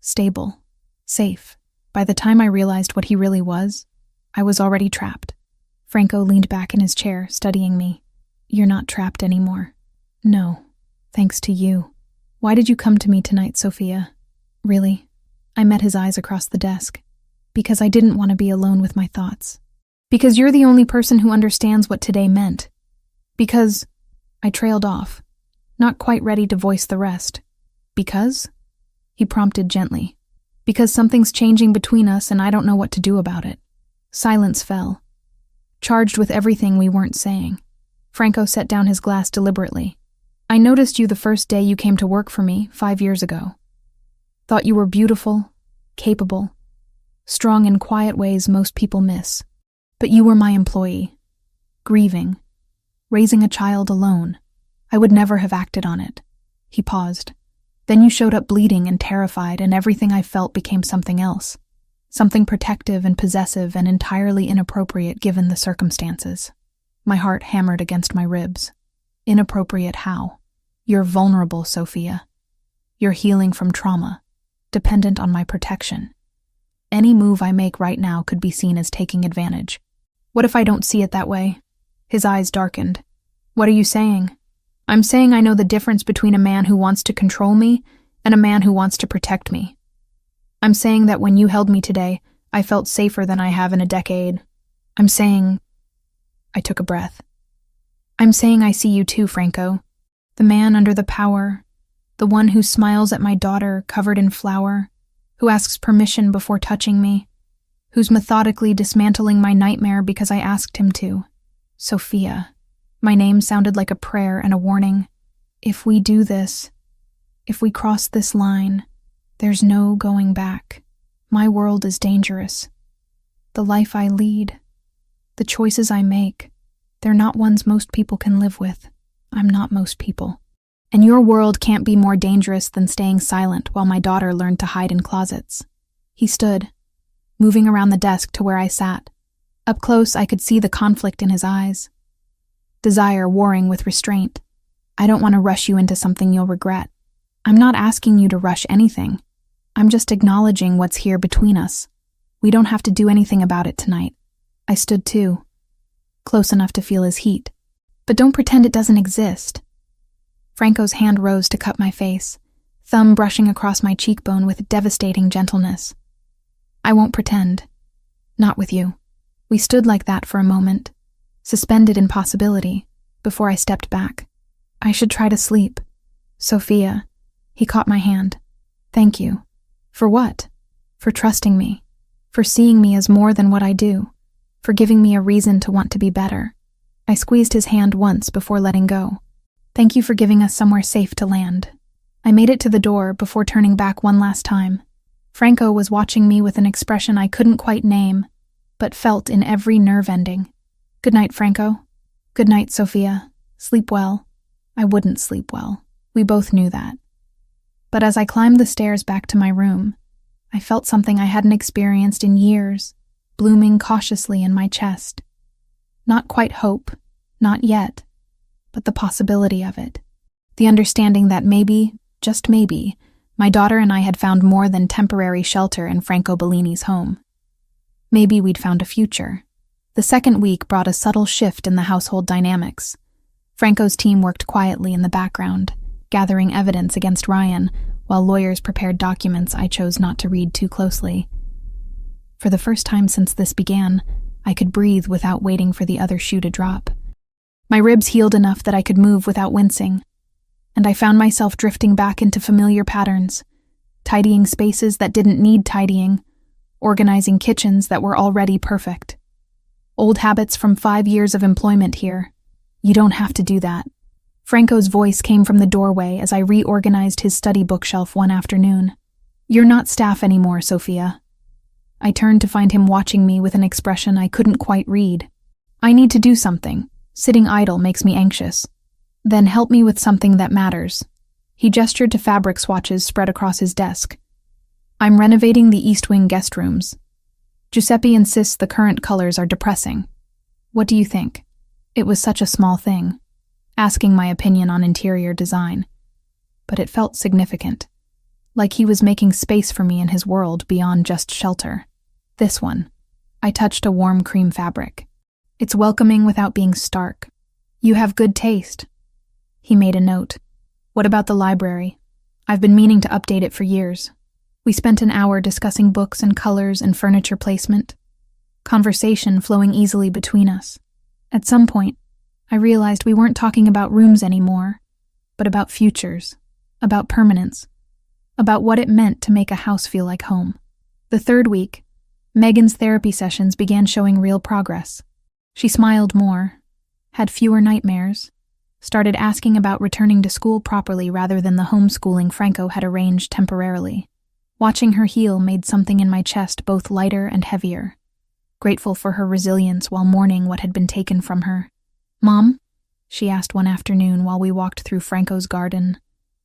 Stable. Safe. By the time I realized what he really was, I was already trapped. Franco leaned back in his chair, studying me. You're not trapped anymore. No. Thanks to you. Why did you come to me tonight, Sophia? Really? I met his eyes across the desk. Because I didn't want to be alone with my thoughts. Because you're the only person who understands what today meant. Because... I trailed off, not quite ready to voice the rest. Because? He prompted gently. Because something's changing between us and I don't know what to do about it. Silence fell, charged with everything we weren't saying. Franco set down his glass deliberately. I noticed you the first day you came to work for me 5 years ago. Thought you were beautiful, capable, strong in quiet ways most people miss. But you were my employee, grieving, raising a child alone. I would never have acted on it. He paused. Then you showed up bleeding and terrified, and everything I felt became something else. Something protective and possessive and entirely inappropriate given the circumstances. My heart hammered against my ribs. Inappropriate how? You're vulnerable, Sophia. You're healing from trauma, dependent on my protection. Any move I make right now could be seen as taking advantage. What if I don't see it that way? His eyes darkened. What are you saying? I'm saying I know the difference between a man who wants to control me and a man who wants to protect me. I'm saying that when you held me today, I felt safer than I have in a decade. I'm saying... I took a breath. I'm saying I see you too, Franco. The man under the power, the one who smiles at my daughter covered in flour, who asks permission before touching me, who's methodically dismantling my nightmare because I asked him to. Sophia. My name sounded like a prayer and a warning. If we do this, if we cross this line, there's no going back. My world is dangerous. The life I lead, the choices I make, they're not ones most people can live with. I'm not most people. And your world can't be more dangerous than staying silent while my daughter learned to hide in closets. He stood, moving around the desk to where I sat. Up close, I could see the conflict in his eyes. Desire warring with restraint. I don't want to rush you into something you'll regret. I'm not asking you to rush anything. I'm just acknowledging what's here between us. We don't have to do anything about it tonight. I stood too, close enough to feel his heat. But don't pretend it doesn't exist. Franco's hand rose to cup my face, thumb brushing across my cheekbone with devastating gentleness. I won't pretend. Not with you. We stood like that for a moment, suspended in possibility, before I stepped back. I should try to sleep. Sophia. He caught my hand. Thank you. For what? For trusting me. For seeing me as more than what I do. For giving me a reason to want to be better. I squeezed his hand once before letting go. Thank you for giving us somewhere safe to land. I made it to the door before turning back one last time. Franco was watching me with an expression I couldn't quite name, but felt in every nerve ending. Good night, Franco. Good night, Sophia. Sleep well. I wouldn't sleep well. We both knew that. But as I climbed the stairs back to my room, I felt something I hadn't experienced in years, blooming cautiously in my chest. Not quite hope, not yet, but the possibility of it. The understanding that maybe, just maybe, my daughter and I had found more than temporary shelter in Franco Bellini's home. Maybe we'd found a future. The second week brought a subtle shift in the household dynamics. Franco's team worked quietly in the background, gathering evidence against Ryan, while lawyers prepared documents I chose not to read too closely. For the first time since this began, I could breathe without waiting for the other shoe to drop. My ribs healed enough that I could move without wincing, and I found myself drifting back into familiar patterns, tidying spaces that didn't need tidying, organizing kitchens that were already perfect. Old habits from 5 years of employment here. You don't have to do that. Franco's voice came from the doorway as I reorganized his study bookshelf one afternoon. You're not staff anymore, Sophia. I turned to find him watching me with an expression I couldn't quite read. I need to do something. Sitting idle makes me anxious. Then help me with something that matters. He gestured to fabric swatches spread across his desk. I'm renovating the East Wing guest rooms. Giuseppe insists the current colors are depressing. What do you think? It was such a small thing, asking my opinion on interior design. But it felt significant, like he was making space for me in his world beyond just shelter. This one. I touched a warm cream fabric. It's welcoming without being stark. You have good taste. He made a note. What about the library? I've been meaning to update it for years. We spent an hour discussing books and colors and furniture placement, conversation flowing easily between us. At some point, I realized we weren't talking about rooms anymore, but about futures, about permanence, about what it meant to make a house feel like home. The third week, Megan's therapy sessions began showing real progress. She smiled more, had fewer nightmares, started asking about returning to school properly rather than the homeschooling Franco had arranged temporarily. Watching her heal made something in my chest both lighter and heavier, grateful for her resilience while mourning what had been taken from her. Mom? She asked one afternoon while we walked through Franco's garden,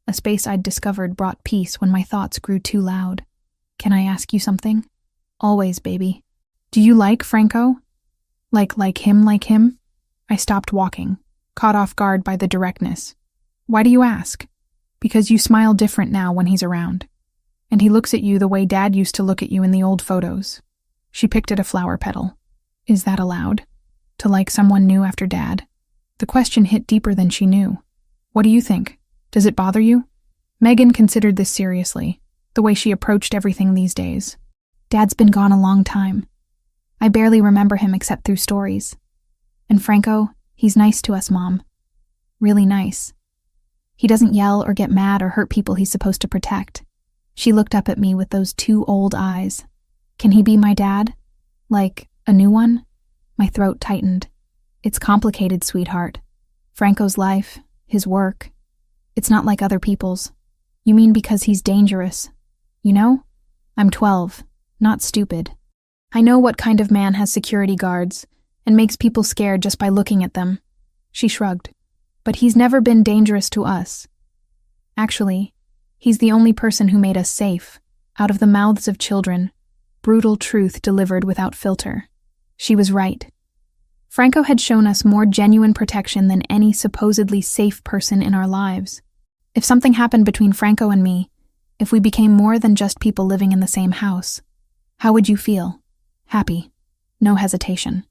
a space I'd discovered brought peace when my thoughts grew too loud. Can I ask you something? Always, baby. Do you like Franco? Like him? I stopped walking, caught off guard by the directness. Why do you ask? Because you smile different now when he's around. And he looks at you the way Dad used to look at you in the old photos. She picked at a flower petal. Is that allowed? To like someone new after Dad? The question hit deeper than she knew. What do you think? Does it bother you? Megan considered this seriously, the way she approached everything these days. Dad's been gone a long time. I barely remember him except through stories. And Franco, he's nice to us, Mom. Really nice. He doesn't yell or get mad or hurt people he's supposed to protect. She looked up at me with those 2 old eyes. Can he be my dad? Like, a new one? My throat tightened. It's complicated, sweetheart. Franco's life, his work. It's not like other people's. You mean because he's dangerous? You know? I'm 12, not stupid. I know what kind of man has security guards and makes people scared just by looking at them. She shrugged. But he's never been dangerous to us. Actually, he's the only person who made us safe, out of the mouths of children, brutal truth delivered without filter. She was right. Franco had shown us more genuine protection than any supposedly safe person in our lives. If something happened between Franco and me, if we became more than just people living in the same house, how would you feel? Happy. No hesitation.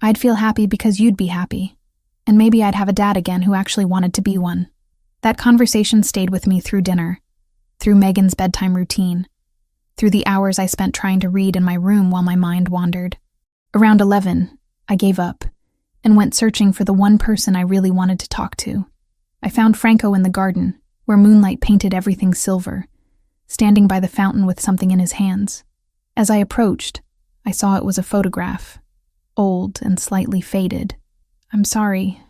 I'd feel happy because you'd be happy. And maybe I'd have a dad again who actually wanted to be one. That conversation stayed with me through dinner, through Megan's bedtime routine, through the hours I spent trying to read in my room while my mind wandered. Around 11, I gave up and went searching for the one person I really wanted to talk to. I found Franco in the garden, where moonlight painted everything silver, standing by the fountain with something in his hands. As I approached, I saw it was a photograph, old and slightly faded. "I'm sorry.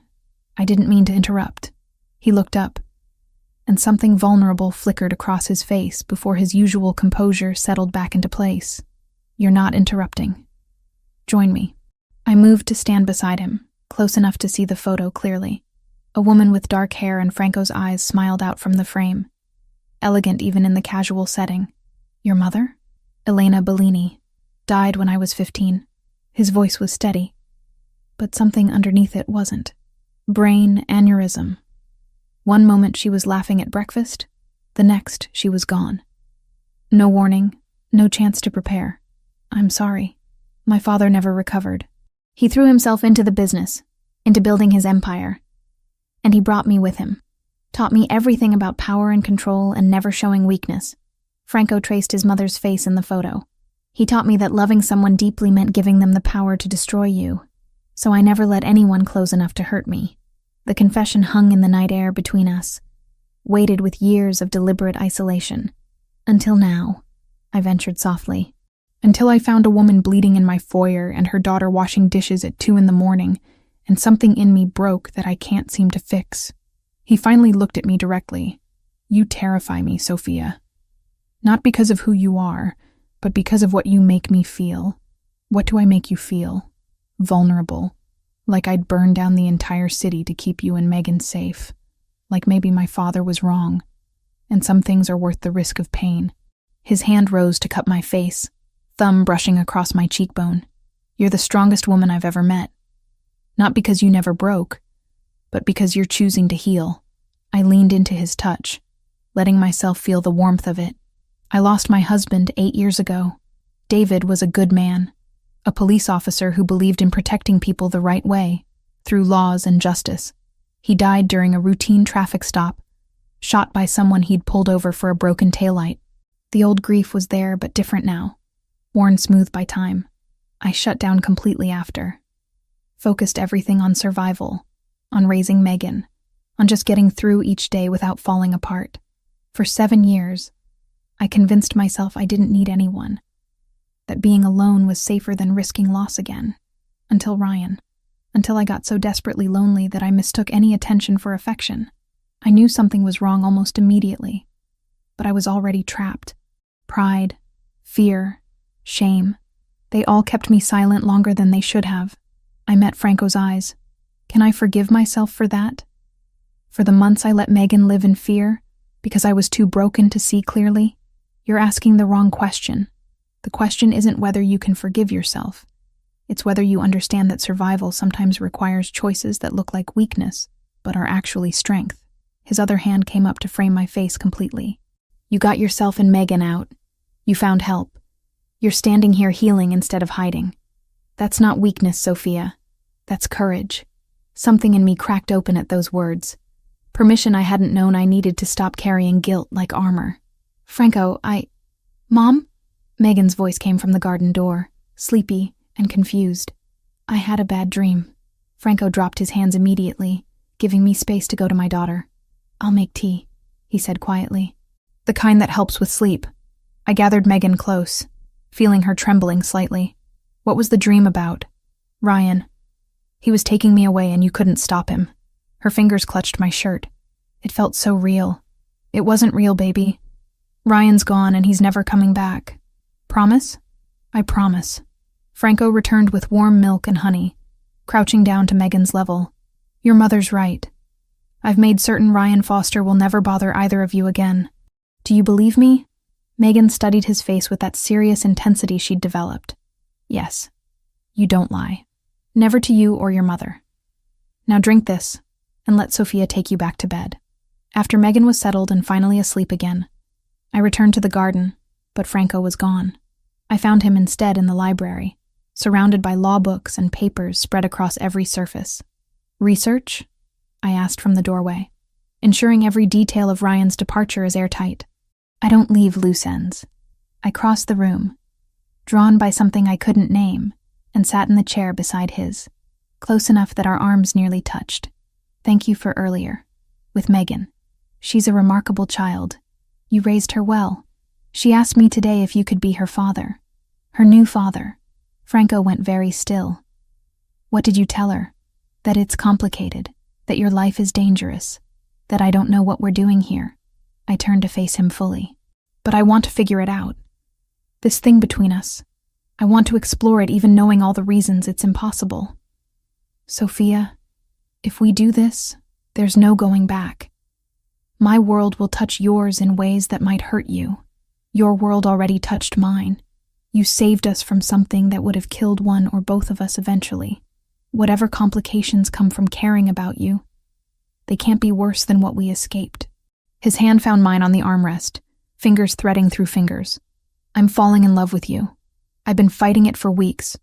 I didn't mean to interrupt." He looked up, and something vulnerable flickered across his face before his usual composure settled back into place. "You're not interrupting. Join me." I moved to stand beside him, close enough to see the photo clearly. A woman with dark hair and Franco's eyes smiled out from the frame, elegant even in the casual setting. "Your mother?" "Elena Bellini. Died when I was 15. His voice was steady, but something underneath it wasn't. Brain aneurysm. One moment she was laughing at breakfast, the next she was gone. No warning, no chance to prepare. "I'm sorry." My father never recovered. He threw himself into the business, into building his empire. And he brought me with him, taught me everything about power and control and never showing weakness. Franco traced his mother's face in the photo. He taught me that loving someone deeply meant giving them the power to destroy you, so I never let anyone close enough to hurt me. The confession hung in the night air between us, weighted with years of deliberate isolation. Until now, I ventured softly. Until I found a woman bleeding in my foyer and her daughter washing dishes at 2 a.m, and something in me broke that I can't seem to fix. He finally looked at me directly. "You terrify me, Sophia. Not because of who you are, but because of what you make me feel." "What do I make you feel?" "Vulnerable. Like I'd burn down the entire city to keep you and Megan safe. Like maybe my father was wrong, and some things are worth the risk of pain." His hand rose to cup my face, thumb brushing across my cheekbone. "You're the strongest woman I've ever met. Not because you never broke, but because you're choosing to heal." I leaned into his touch, letting myself feel the warmth of it. "I lost my husband 8 years ago. David was a good man, a police officer who believed in protecting people the right way, through laws and justice. He died during a routine traffic stop, shot by someone he'd pulled over for a broken taillight. The old grief was there, but different now, worn smooth by time. I shut down completely after. Focused everything on survival, on raising Megan, on just getting through each day without falling apart. For 7 years, I convinced myself I didn't need anyone, that being alone was safer than risking loss again. Until Ryan. Until I got so desperately lonely that I mistook any attention for affection. I knew something was wrong almost immediately, but I was already trapped. Pride, fear, shame, they all kept me silent longer than they should have. I met Franco's eyes. Can I forgive myself for that? For the months I let Megan live in fear, because I was too broken to see clearly? You're asking the wrong question. The question isn't whether you can forgive yourself. It's whether you understand that survival sometimes requires choices that look like weakness, but are actually strength. His other hand came up to frame my face completely. You got yourself and Megan out. You found help. You're standing here healing instead of hiding. That's not weakness, Sophia. That's courage. Something in me cracked open at those words. Permission I hadn't known I needed to stop carrying guilt like armor. Franco, Mom? Megan's voice came from the garden door, sleepy and confused. I had a bad dream. Franco dropped his hands immediately, giving me space to go to my daughter. I'll make tea, he said quietly. The kind that helps with sleep. I gathered Megan close, feeling her trembling slightly. What was the dream about? Ryan. He was taking me away and you couldn't stop him. Her fingers clutched my shirt. It felt so real. It wasn't real, baby. Ryan's gone and he's never coming back. Promise? I promise. Franco returned with warm milk and honey, crouching down to Megan's level. Your mother's right. I've made certain Ryan Foster will never bother either of you again. Do you believe me? Megan studied his face with that serious intensity she'd developed. Yes. You don't lie. Never to you or your mother. Now drink this, and let Sophia take you back to bed. After Megan was settled and finally asleep again, I returned to the garden, but Franco was gone. I found him instead in the library, surrounded by law books and papers spread across every surface. "Research?" I asked from the doorway, ensuring every detail of Ryan's departure is airtight. "I don't leave loose ends." I crossed the room, drawn by something I couldn't name, and sat in the chair beside his, close enough that our arms nearly touched. "Thank you for earlier. With Megan. She's a remarkable child. You raised her well. She asked me today if you could be her father. Her new father." Franco went very still. "What did you tell her? That it's complicated, that your life is dangerous, that I don't know what we're doing here." I turned to face him fully. "But I want to figure it out. This thing between us. I want to explore it even knowing all the reasons it's impossible. Sophia, if we do this, there's no going back. My world will touch yours in ways that might hurt you. Your world already touched mine. You saved us from something that would have killed one or both of us eventually. Whatever complications come from caring about you, they can't be worse than what we escaped." His hand found mine on the armrest, fingers threading through fingers. "I'm falling in love with you. I've been fighting it for weeks,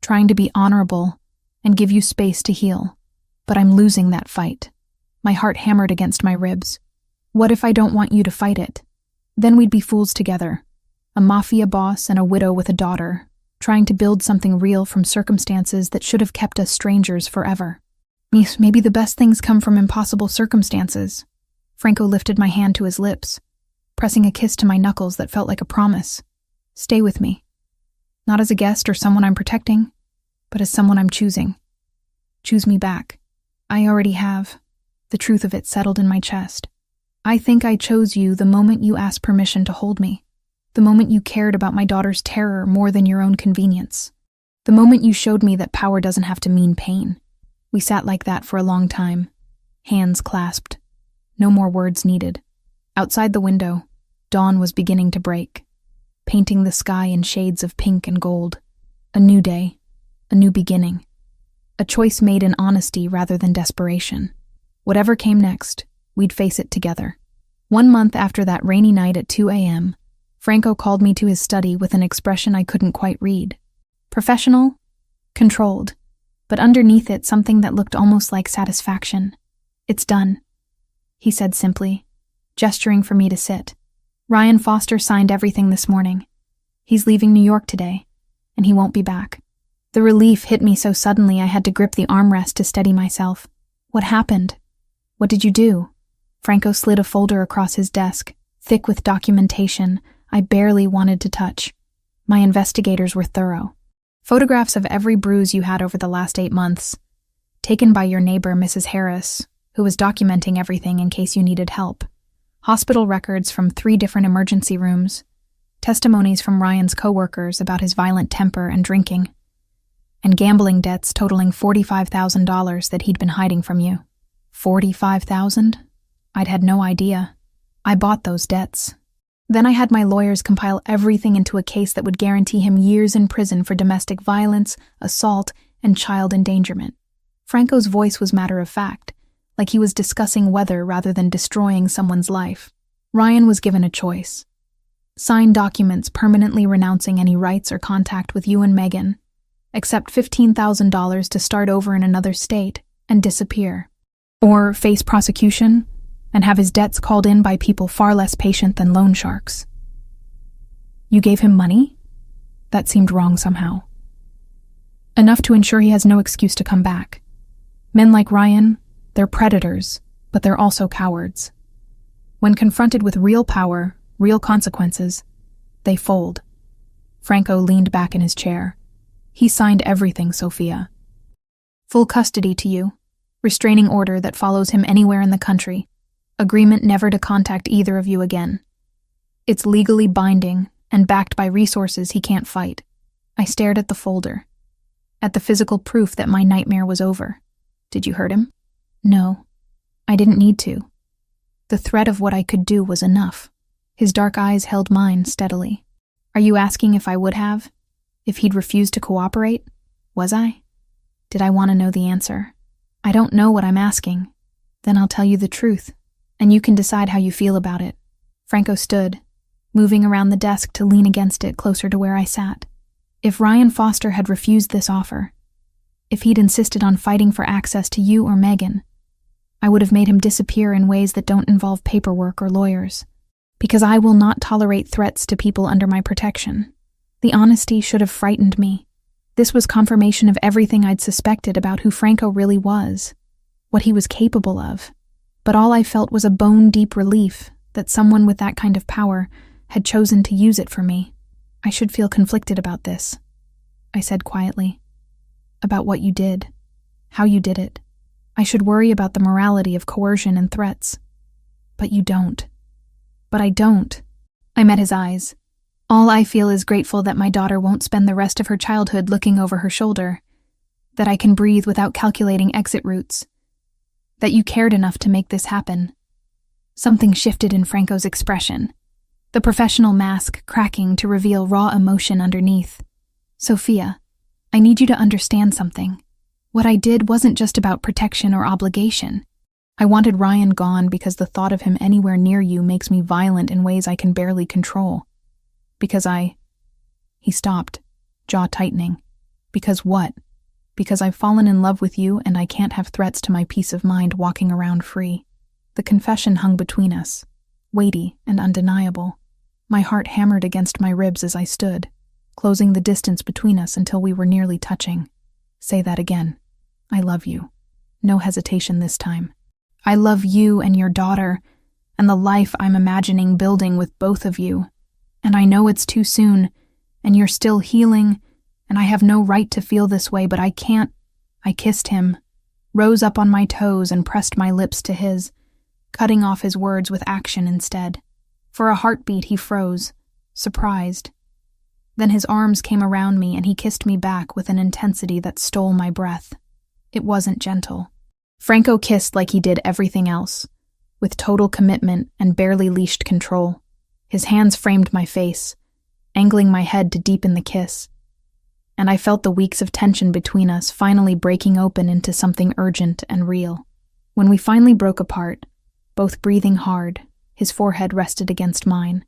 trying to be honorable and give you space to heal. But I'm losing that fight." My heart hammered against my ribs. "What if I don't want you to fight it? Then we'd be fools together. A mafia boss and a widow with a daughter, trying to build something real from circumstances that should have kept us strangers forever." "Maybe the best things come from impossible circumstances." Franco lifted my hand to his lips, pressing a kiss to my knuckles that felt like a promise. "Stay with me. Not as a guest or someone I'm protecting, but as someone I'm choosing. Choose me back. I already have." The truth of it settled in my chest. "I think I chose you the moment you asked permission to hold me. The moment you cared about my daughter's terror more than your own convenience. The moment you showed me that power doesn't have to mean pain." We sat like that for a long time, hands clasped. No more words needed. Outside the window, dawn was beginning to break, painting the sky in shades of pink and gold. A new day, a new beginning. A choice made in honesty rather than desperation. Whatever came next, we'd face it together. 1 month after that rainy night at 2 a.m., Franco called me to his study with an expression I couldn't quite read. Professional, controlled, but underneath it something that looked almost like satisfaction. "It's done," he said simply, gesturing for me to sit. "Ryan Foster signed everything this morning. He's leaving New York today, and he won't be back." The relief hit me so suddenly I had to grip the armrest to steady myself. "What happened? What did you do?" Franco slid a folder across his desk, thick with documentation I barely wanted to touch. My investigators were thorough. Photographs of every bruise you had over the last 8 months, taken by your neighbor, Mrs. Harris, who was documenting everything in case you needed help. Hospital records from 3 different emergency rooms, testimonies from Ryan's coworkers about his violent temper and drinking, and gambling debts totaling $45,000 that he'd been hiding from you. $45,000? I'd had no idea. I bought those debts. Then I had my lawyers compile everything into a case that would guarantee him years in prison for domestic violence, assault, and child endangerment. Franco's voice was matter of fact, like he was discussing weather rather than destroying someone's life. Ryan was given a choice. Sign documents permanently renouncing any rights or contact with you and Megan, accept $15,000 to start over in another state and disappear, or face prosecution and have his debts called in by people far less patient than loan sharks. You gave him money? That seemed wrong somehow. Enough to ensure he has no excuse to come back. Men like Ryan, they're predators, but they're also cowards. When confronted with real power, real consequences, they fold. Franco leaned back in his chair. He signed everything, Sophia. Full custody to you, restraining order that follows him anywhere in the country, agreement never to contact either of you again. It's legally binding and backed by resources he can't fight. I stared at the folder, at the physical proof that my nightmare was over. Did you hurt him? No, I didn't need to. The threat of what I could do was enough. His dark eyes held mine steadily. Are you asking if I would have? If he'd refused to cooperate? Was I? Did I want to know the answer? I don't know what I'm asking. Then I'll tell you the truth, and you can decide how you feel about it. Franco stood, moving around the desk to lean against it closer to where I sat. If Ryan Foster had refused this offer, if he'd insisted on fighting for access to you or Megan, I would have made him disappear in ways that don't involve paperwork or lawyers, because I will not tolerate threats to people under my protection. The honesty should have frightened me. This was confirmation of everything I'd suspected about who Franco really was, what he was capable of. But all I felt was a bone-deep relief that someone with that kind of power had chosen to use it for me. I should feel conflicted about this, I said quietly. About what you did, how you did it. I should worry about the morality of coercion and threats. But you don't. But I don't. I met his eyes. All I feel is grateful that my daughter won't spend the rest of her childhood looking over her shoulder, that I can breathe without calculating exit routes, that you cared enough to make this happen. Something shifted in Franco's expression, the professional mask cracking to reveal raw emotion underneath. Sophia, I need you to understand something. What I did wasn't just about protection or obligation. I wanted Ryan gone because the thought of him anywhere near you makes me violent in ways I can barely control. Because He stopped, jaw tightening. Because what? Because I've fallen in love with you and I can't have threats to my peace of mind walking around free. The confession hung between us, weighty and undeniable. My heart hammered against my ribs as I stood, closing the distance between us until we were nearly touching. Say that again. I love you. No hesitation this time. I love you and your daughter, and the life I'm imagining building with both of you. And I know it's too soon, and you're still healing, and I have no right to feel this way, but I can't. I kissed him, rose up on my toes and pressed my lips to his, cutting off his words with action instead. For a heartbeat he froze, surprised. Then his arms came around me and he kissed me back with an intensity that stole my breath. It wasn't gentle. Franco kissed like he did everything else, with total commitment and barely leashed control. His hands framed my face, angling my head to deepen the kiss. And I felt the weeks of tension between us finally breaking open into something urgent and real. When we finally broke apart, both breathing hard, his forehead rested against mine.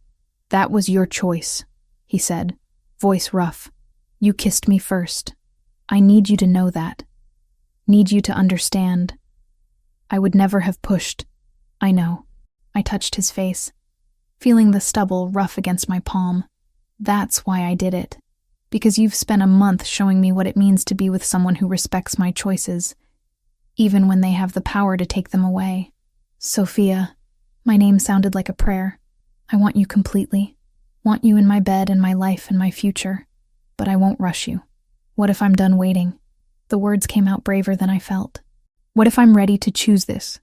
That was your choice, he said, voice rough. You kissed me first. I need you to know that. Need you to understand. I would never have pushed. I know. I touched his face, feeling the stubble rough against my palm. That's why I did it. Because you've spent a month showing me what it means to be with someone who respects my choices, even when they have the power to take them away. Sophia, my name sounded like a prayer. I want you completely. Want you in my bed and my life and my future. But I won't rush you. What if I'm done waiting? The words came out braver than I felt. What if I'm ready to choose this?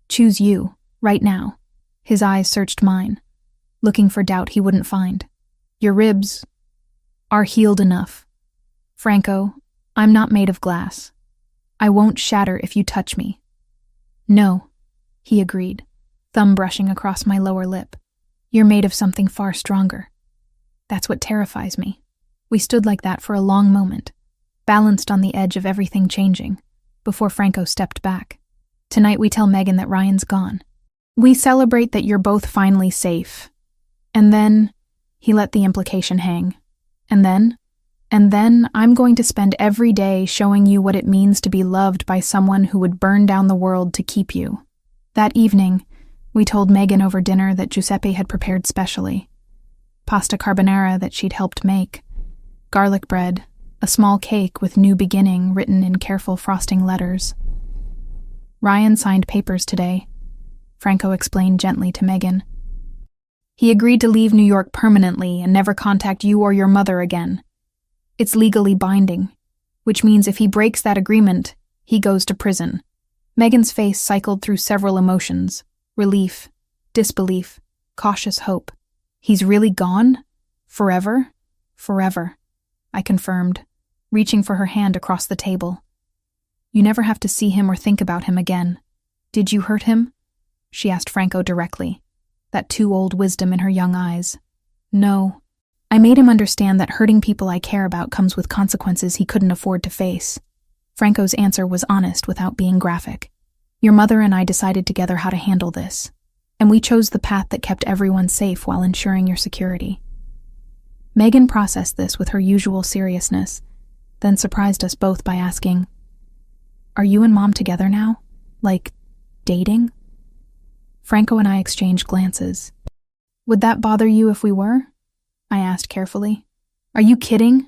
Choose you, right now. His eyes searched mine, looking for doubt he wouldn't find. Your ribs are healed enough. Franco, I'm not made of glass. I won't shatter if you touch me. No, he agreed, thumb brushing across my lower lip. You're made of something far stronger. That's what terrifies me. We stood like that for a long moment, balanced on the edge of everything changing, before Franco stepped back. Tonight we tell Megan that Ryan's gone. We celebrate that you're both finally safe. And then, he let the implication hang. And then I'm going to spend every day showing you what it means to be loved by someone who would burn down the world to keep you. That evening, we told Megan over dinner that Giuseppe had prepared specially. Pasta carbonara that she'd helped make, garlic bread, a small cake with "New Beginning" written in careful frosting letters. Ryan signed papers today, Franco explained gently to Megan. He agreed to leave New York permanently and never contact you or your mother again. It's legally binding, which means if he breaks that agreement, he goes to prison. Megan's face cycled through several emotions: relief, disbelief, cautious hope. He's really gone? Forever? Forever, I confirmed, reaching for her hand across the table. You never have to see him or think about him again. Did you hurt him? She asked Franco directly, that too-old wisdom in her young eyes. No. I made him understand that hurting people I care about comes with consequences he couldn't afford to face. Franco's answer was honest without being graphic. Your mother and I decided together how to handle this, and we chose the path that kept everyone safe while ensuring your security. Megan processed this with her usual seriousness, then surprised us both by asking, "Are you and Mom together now? Like, dating?" Franco and I exchanged glances. "Would that bother you if we were?" I asked carefully. "Are you kidding?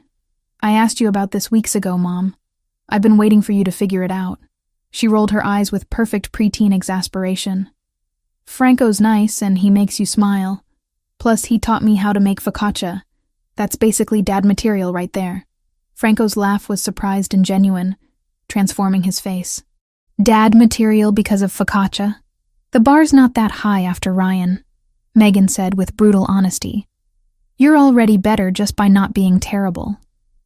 I asked you about this weeks ago, Mom. I've been waiting for you to figure it out." She rolled her eyes with perfect preteen exasperation. "Franco's nice and he makes you smile. Plus, he taught me how to make focaccia. That's basically dad material right there." Franco's laugh was surprised and genuine, transforming his face. "Dad material because of focaccia? The bar's not that high after Ryan," Megan said with brutal honesty. "You're already better just by not being terrible."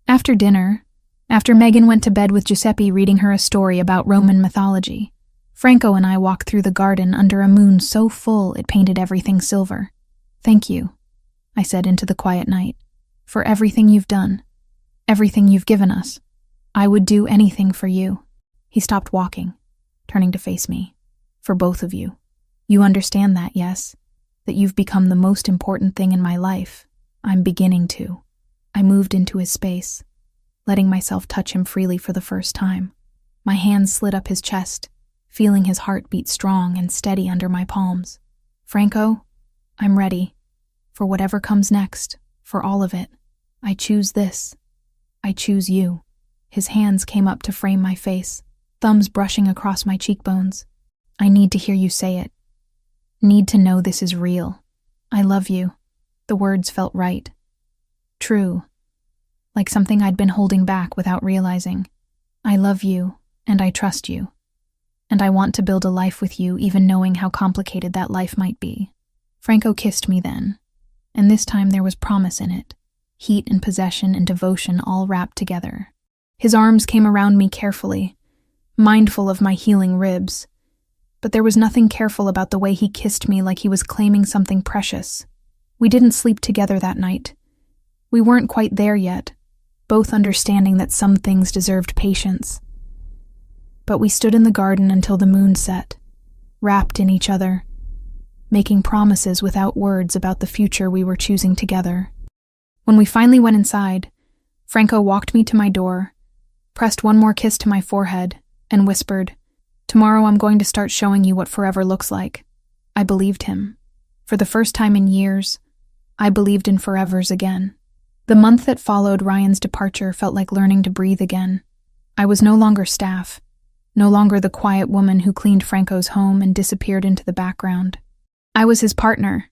After dinner, after Megan went to bed with Giuseppe reading her a story about Roman mythology, Franco and I walked through the garden under a moon so full it painted everything silver. "Thank you," I said into the quiet night, "for everything you've done, everything you've given us. I would do anything for you." He stopped walking, turning to face me. "For both of you. You understand that, yes? That you've become the most important thing in my life. I'm beginning to." I moved into his space, letting myself touch him freely for the first time. My hands slid up his chest, feeling his heart beat strong and steady under my palms. "Franco, I'm ready. For whatever comes next, for all of it. I choose this. I choose you." His hands came up to frame my face, thumbs brushing across my cheekbones. "I need to hear you say it. Need to know this is real. I love you." The words felt right. True. Like something I'd been holding back without realizing. "I love you, and I trust you. And I want to build a life with you, even knowing how complicated that life might be." Franco kissed me then, and this time there was promise in it. Heat and possession and devotion all wrapped together. His arms came around me carefully, mindful of my healing ribs. But there was nothing careful about the way he kissed me, like he was claiming something precious. We didn't sleep together that night. We weren't quite there yet, both understanding that some things deserved patience. But we stood in the garden until the moon set, wrapped in each other, making promises without words about the future we were choosing together. When we finally went inside, Franco walked me to my door, pressed one more kiss to my forehead, and whispered, "Tomorrow I'm going to start showing you what forever looks like." I believed him. For the first time in years, I believed in forevers again. The month that followed Ryan's departure felt like learning to breathe again. I was no longer staff, no longer the quiet woman who cleaned Franco's home and disappeared into the background. I was his partner,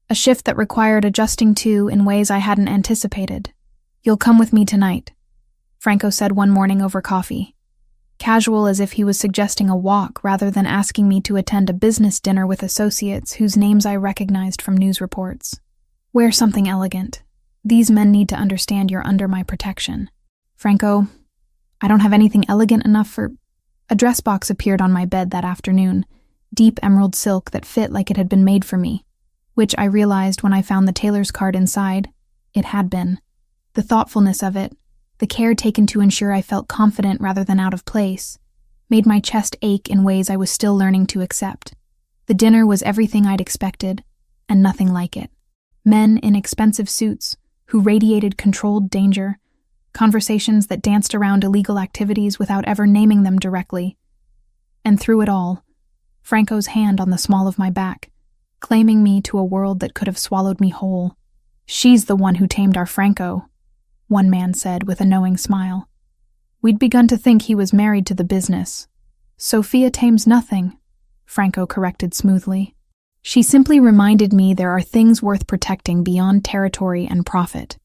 a shift that required adjusting to in ways I hadn't anticipated. "You'll come with me tonight," Franco said one morning over coffee, casual as if he was suggesting a walk rather than asking me to attend a business dinner with associates whose names I recognized from news reports. "Wear something elegant. These men need to understand you're under my protection." "Franco, I don't have anything elegant enough for—" A dress box appeared on my bed that afternoon, deep emerald silk that fit like it had been made for me, which I realized when I found the tailor's card inside. It had been. The thoughtfulness of it, the care taken to ensure I felt confident rather than out of place, made my chest ache in ways I was still learning to accept. The dinner was everything I'd expected, and nothing like it. Men in expensive suits, who radiated controlled danger, conversations that danced around illegal activities without ever naming them directly. And through it all, Franco's hand on the small of my back, claiming me to a world that could have swallowed me whole. "She's the one who tamed our Franco," one man said with a knowing smile. We'd begun to think he was married to the business. "Sophia tames nothing," Franco corrected smoothly. "She simply reminded me there are things worth protecting beyond territory and profit."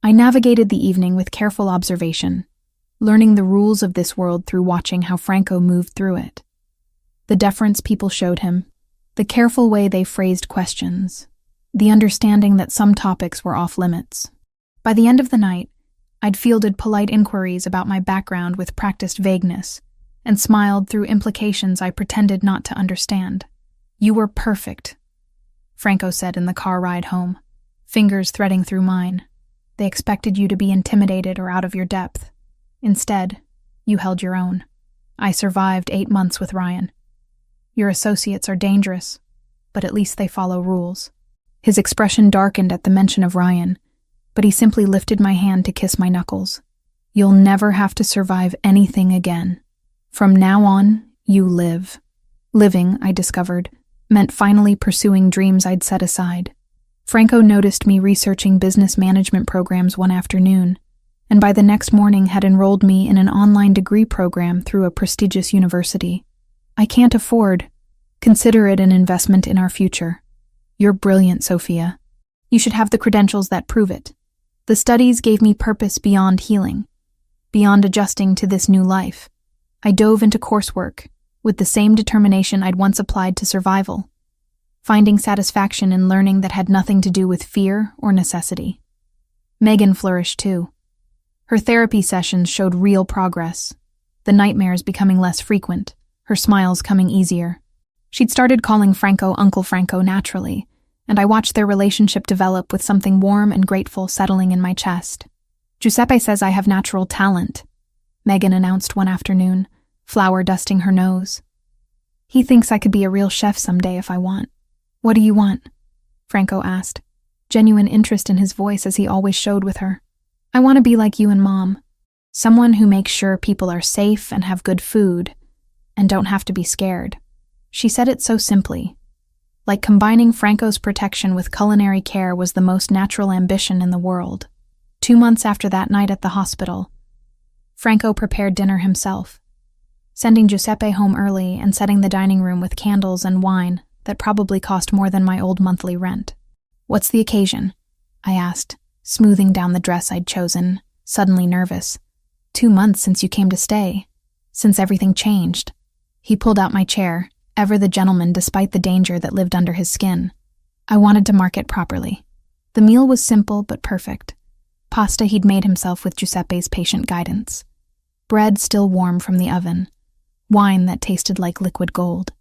I navigated the evening with careful observation, learning the rules of this world through watching how Franco moved through it. The deference people showed him, the careful way they phrased questions, the understanding that some topics were off limits. By the end of the night, I'd fielded polite inquiries about my background with practiced vagueness, and smiled through implications I pretended not to understand. "You were perfect," Franco said in the car ride home, fingers threading through mine. "They expected you to be intimidated or out of your depth. Instead, you held your own. I survived 8 months with Ryan. Your associates are dangerous, but at least they follow rules." His expression darkened at the mention of Ryan, but he simply lifted my hand to kiss my knuckles. "You'll never have to survive anything again. From now on, you live." Living, I discovered, meant finally pursuing dreams I'd set aside. Franco noticed me researching business management programs one afternoon, and by the next morning had enrolled me in an online degree program through a prestigious university. "I can't afford. Consider it an investment in our future. You're brilliant, Sophia. You should have the credentials that prove it." The studies gave me purpose beyond healing, beyond adjusting to this new life. I dove into coursework with the same determination I'd once applied to survival, finding satisfaction in learning that had nothing to do with fear or necessity. Megan flourished too. Her therapy sessions showed real progress, the nightmares becoming less frequent, her smiles coming easier. She'd started calling Franco Uncle Franco naturally, and I watched their relationship develop with something warm and grateful settling in my chest. "Giuseppe says I have natural talent," Megan announced one afternoon, flour dusting her nose. "He thinks I could be a real chef someday if I want." "What do you want?" Franco asked, genuine interest in his voice as he always showed with her. "I want to be like you and Mom. Someone who makes sure people are safe and have good food, and don't have to be scared." She said it so simply. Like combining Franco's protection with culinary care was the most natural ambition in the world. 2 months after that night at the hospital, Franco prepared dinner himself, sending Giuseppe home early and setting the dining room with candles and wine that probably cost more than my old monthly rent. "What's the occasion?" I asked, smoothing down the dress I'd chosen, suddenly nervous. 2 months since you came to stay. Since everything changed." He pulled out my chair, ever the gentleman despite the danger that lived under his skin. I wanted to mark it properly. The meal was simple but perfect. Pasta he'd made himself with Giuseppe's patient guidance. Bread still warm from the oven. Wine that tasted like liquid gold.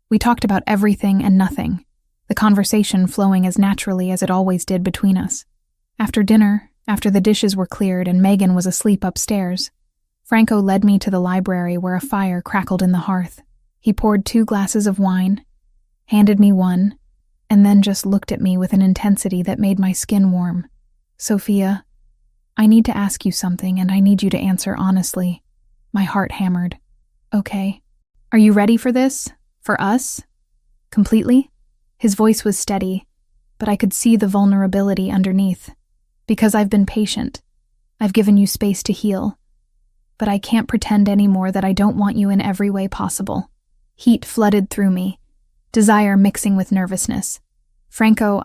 We talked about everything and nothing, the conversation flowing as naturally as it always did between us. After dinner, after the dishes were cleared and Megan was asleep upstairs, Franco led me to the library where a fire crackled in the hearth. He poured 2 glasses of wine, handed me one, and then just looked at me with an intensity that made my skin warm. "Sophia, I need to ask you something and I need you to answer honestly." My heart hammered. "Okay. Are you ready for this? For us? Completely?" His voice was steady, but I could see the vulnerability underneath. "Because I've been patient. I've given you space to heal. But I can't pretend anymore that I don't want you in every way possible." Heat flooded through me, desire mixing with nervousness. "Franco,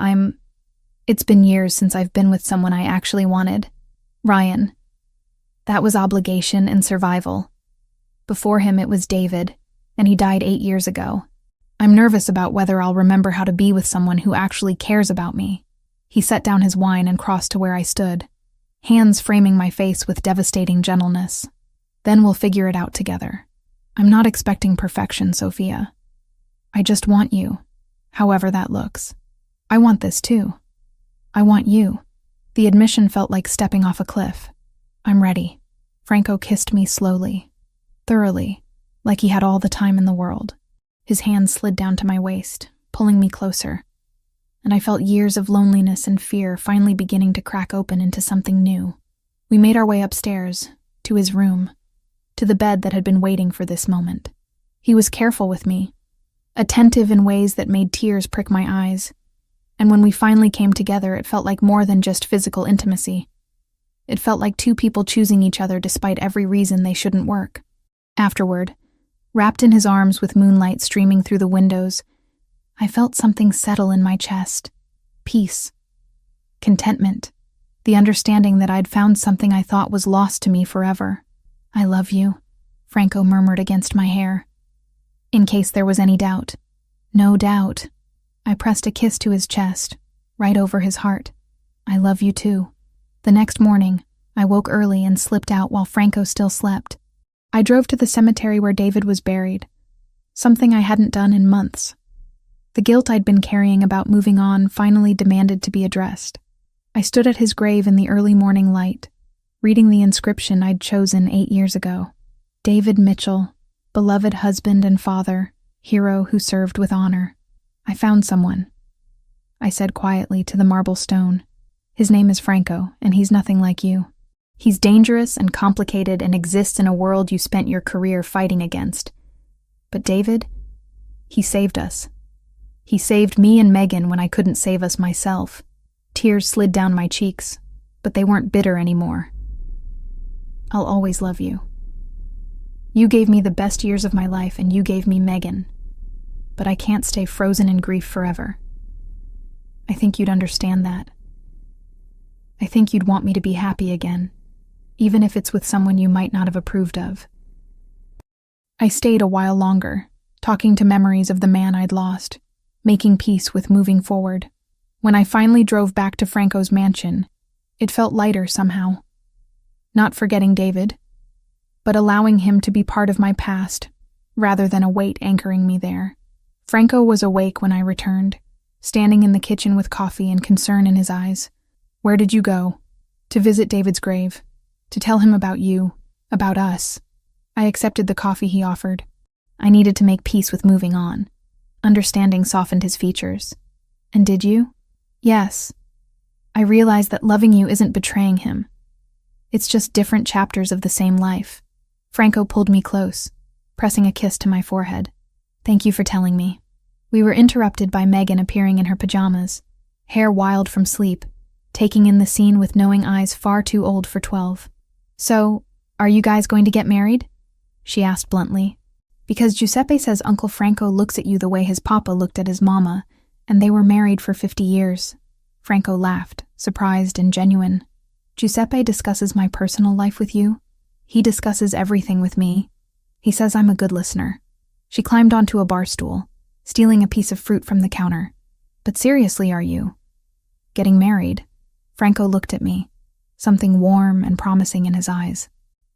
It's been years since I've been with someone I actually wanted. Ryan. That was obligation and survival. Before him it was David, and he died 8 years ago. I'm nervous about whether I'll remember how to be with someone who actually cares about me." He set down his wine and crossed to where I stood, hands framing my face with devastating gentleness. "Then we'll figure it out together. I'm not expecting perfection, Sophia. I just want you, however that looks. I want this too. I want you." The admission felt like stepping off a cliff. "I'm ready." Franco kissed me slowly, thoroughly, like he had all the time in the world. His hand slid down to my waist, pulling me closer, and I felt years of loneliness and fear finally beginning to crack open into something new. We made our way upstairs, to his room, to the bed that had been waiting for this moment. He was careful with me, attentive in ways that made tears prick my eyes, and when we finally came together it felt like more than just physical intimacy. It felt like 2 people choosing each other despite every reason they shouldn't work. Afterward, wrapped in his arms with moonlight streaming through the windows, I felt something settle in my chest. Peace. Contentment. The understanding that I'd found something I thought was lost to me forever. "I love you," Franco murmured against my hair. In case there was any doubt. No doubt. I pressed a kiss to his chest, right over his heart. "I love you too." The next morning, I woke early and slipped out while Franco still slept. I drove to the cemetery where David was buried, something I hadn't done in months. The guilt I'd been carrying about moving on finally demanded to be addressed. I stood at his grave in the early morning light, reading the inscription I'd chosen 8 years ago. "David Mitchell, beloved husband and father, hero who served with honor. I found someone," I said quietly to the marble stone. His name is Franco, and he's nothing like you. He's dangerous and complicated and exists in a world you spent your career fighting against. But David, he saved us. He saved me and Megan when I couldn't save us myself. Tears slid down my cheeks, but they weren't bitter anymore. I'll always love you. You gave me the best years of my life, and you gave me Megan. But I can't stay frozen in grief forever. I think you'd understand that. I think you'd want me to be happy again, even if it's with someone you might not have approved of. I stayed a while longer, talking to memories of the man I'd lost, making peace with moving forward. When I finally drove back to Franco's mansion, it felt lighter somehow. Not forgetting David, but allowing him to be part of my past, rather than a weight anchoring me there. Franco was awake when I returned, standing in the kitchen with coffee and concern in his eyes. Where did you go? To visit David's grave. To tell him about you, about us. I accepted the coffee he offered. I needed to make peace with moving on. Understanding softened his features. And did you? Yes. I realized that loving you isn't betraying him. It's just different chapters of the same life. Franco pulled me close, pressing a kiss to my forehead. Thank you for telling me. We were interrupted by Megan appearing in her pajamas, hair wild from sleep, taking in the scene with knowing eyes far too old for 12. So, are you guys going to get married? She asked bluntly. Because Giuseppe says Uncle Franco looks at you the way his papa looked at his mama, and they were married for 50 years. Franco laughed, surprised and genuine. Giuseppe discusses my personal life with you. He discusses everything with me. He says I'm a good listener. She climbed onto a bar stool, stealing a piece of fruit from the counter. But seriously, are you getting married? Franco looked at me, something warm and promising in his eyes.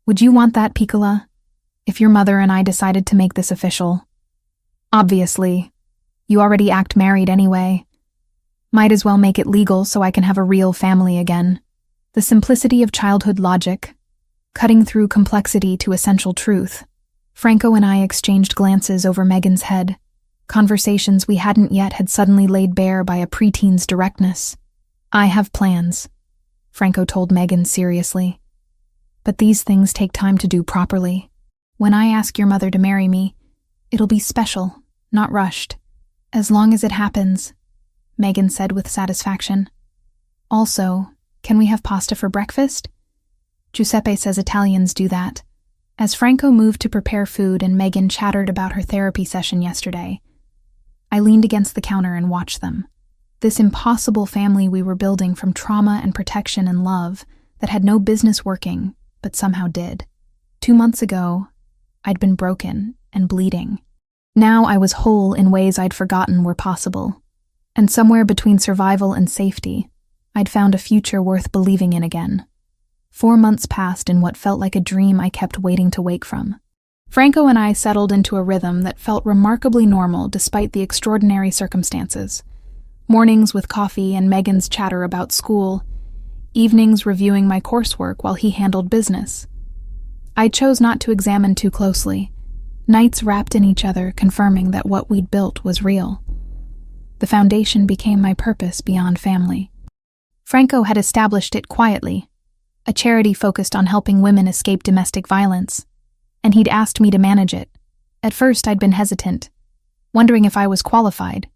Would you want that, Piccola? If your mother and I decided to make this official? Obviously. You already act married anyway. Might as well make it legal so I can have a real family again. The simplicity of childhood logic, cutting through complexity to essential truth. Franco and I exchanged glances over Megan's head. Conversations we hadn't yet had suddenly laid bare by a preteen's directness. I have plans, Franco told Megan seriously. But these things take time to do properly. When I ask your mother to marry me, it'll be special, not rushed. As long as it happens, Megan said with satisfaction. Also, can we have pasta for breakfast? Giuseppe says Italians do that. As Franco moved to prepare food and Megan chattered about her therapy session yesterday, I leaned against the counter and watched them. This impossible family we were building from trauma and protection and love that had no business working, but somehow did. 2 months ago, I'd been broken and bleeding. Now I was whole in ways I'd forgotten were possible. And somewhere between survival and safety, I'd found a future worth believing in again. 4 months passed in what felt like a dream I kept waiting to wake from. Franco and I settled into a rhythm that felt remarkably normal despite the extraordinary circumstances. Mornings with coffee and Megan's chatter about school, evenings reviewing my coursework while he handled business. I chose not to examine too closely, nights wrapped in each other confirming that what we'd built was real. The foundation became my purpose beyond family. Franco had established it quietly, a charity focused on helping women escape domestic violence, and he'd asked me to manage it. At first I'd been hesitant, wondering if I was qualified,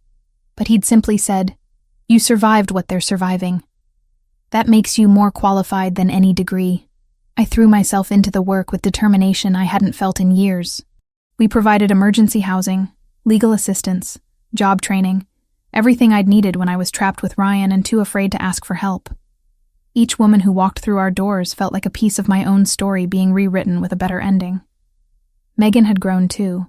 but he'd simply said, "You survived what they're surviving. That makes you more qualified than any degree." I threw myself into the work with determination I hadn't felt in years. We provided emergency housing, legal assistance, job training, everything I'd needed when I was trapped with Ryan and too afraid to ask for help. Each woman who walked through our doors felt like a piece of my own story being rewritten with a better ending. Megan had grown too,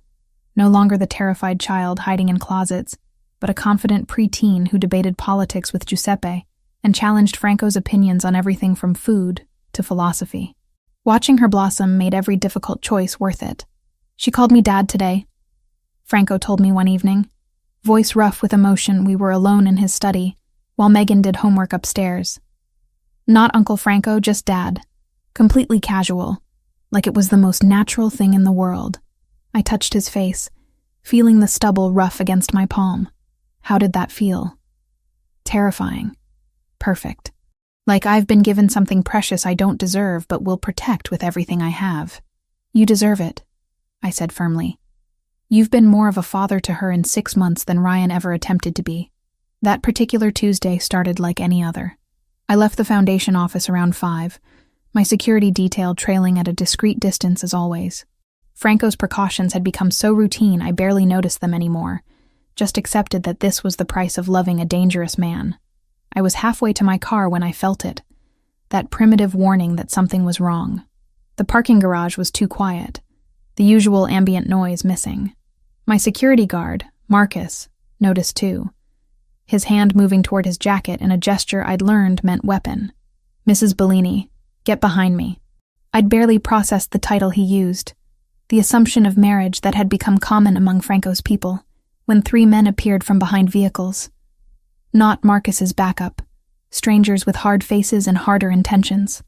no longer the terrified child hiding in closets, but a confident preteen who debated politics with Giuseppe and challenged Franco's opinions on everything from food to philosophy. Watching her blossom made every difficult choice worth it. She called me Dad today, Franco told me one evening. Voice rough with emotion, we were alone in his study, while Megan did homework upstairs. Not Uncle Franco, just Dad. Completely casual, like it was the most natural thing in the world. I touched his face, feeling the stubble rough against my palm. How did that feel? Terrifying. Perfect. Like I've been given something precious I don't deserve but will protect with everything I have. You deserve it, I said firmly. You've been more of a father to her in 6 months than Ryan ever attempted to be. That particular Tuesday started like any other. I left the foundation office around 5, my security detail trailing at a discreet distance as always. Franco's precautions had become so routine I barely noticed them anymore, just accepted that this was the price of loving a dangerous man. I was halfway to my car when I felt it, that primitive warning that something was wrong. The parking garage was too quiet, the usual ambient noise missing. My security guard, Marcus, noticed too, his hand moving toward his jacket in a gesture I'd learned meant weapon. Mrs. Bellini, get behind me. I'd barely processed the title he used, the assumption of marriage that had become common among Franco's people, when 3 men appeared from behind vehicles. Not Marcus's backup, strangers with hard faces and harder intentions.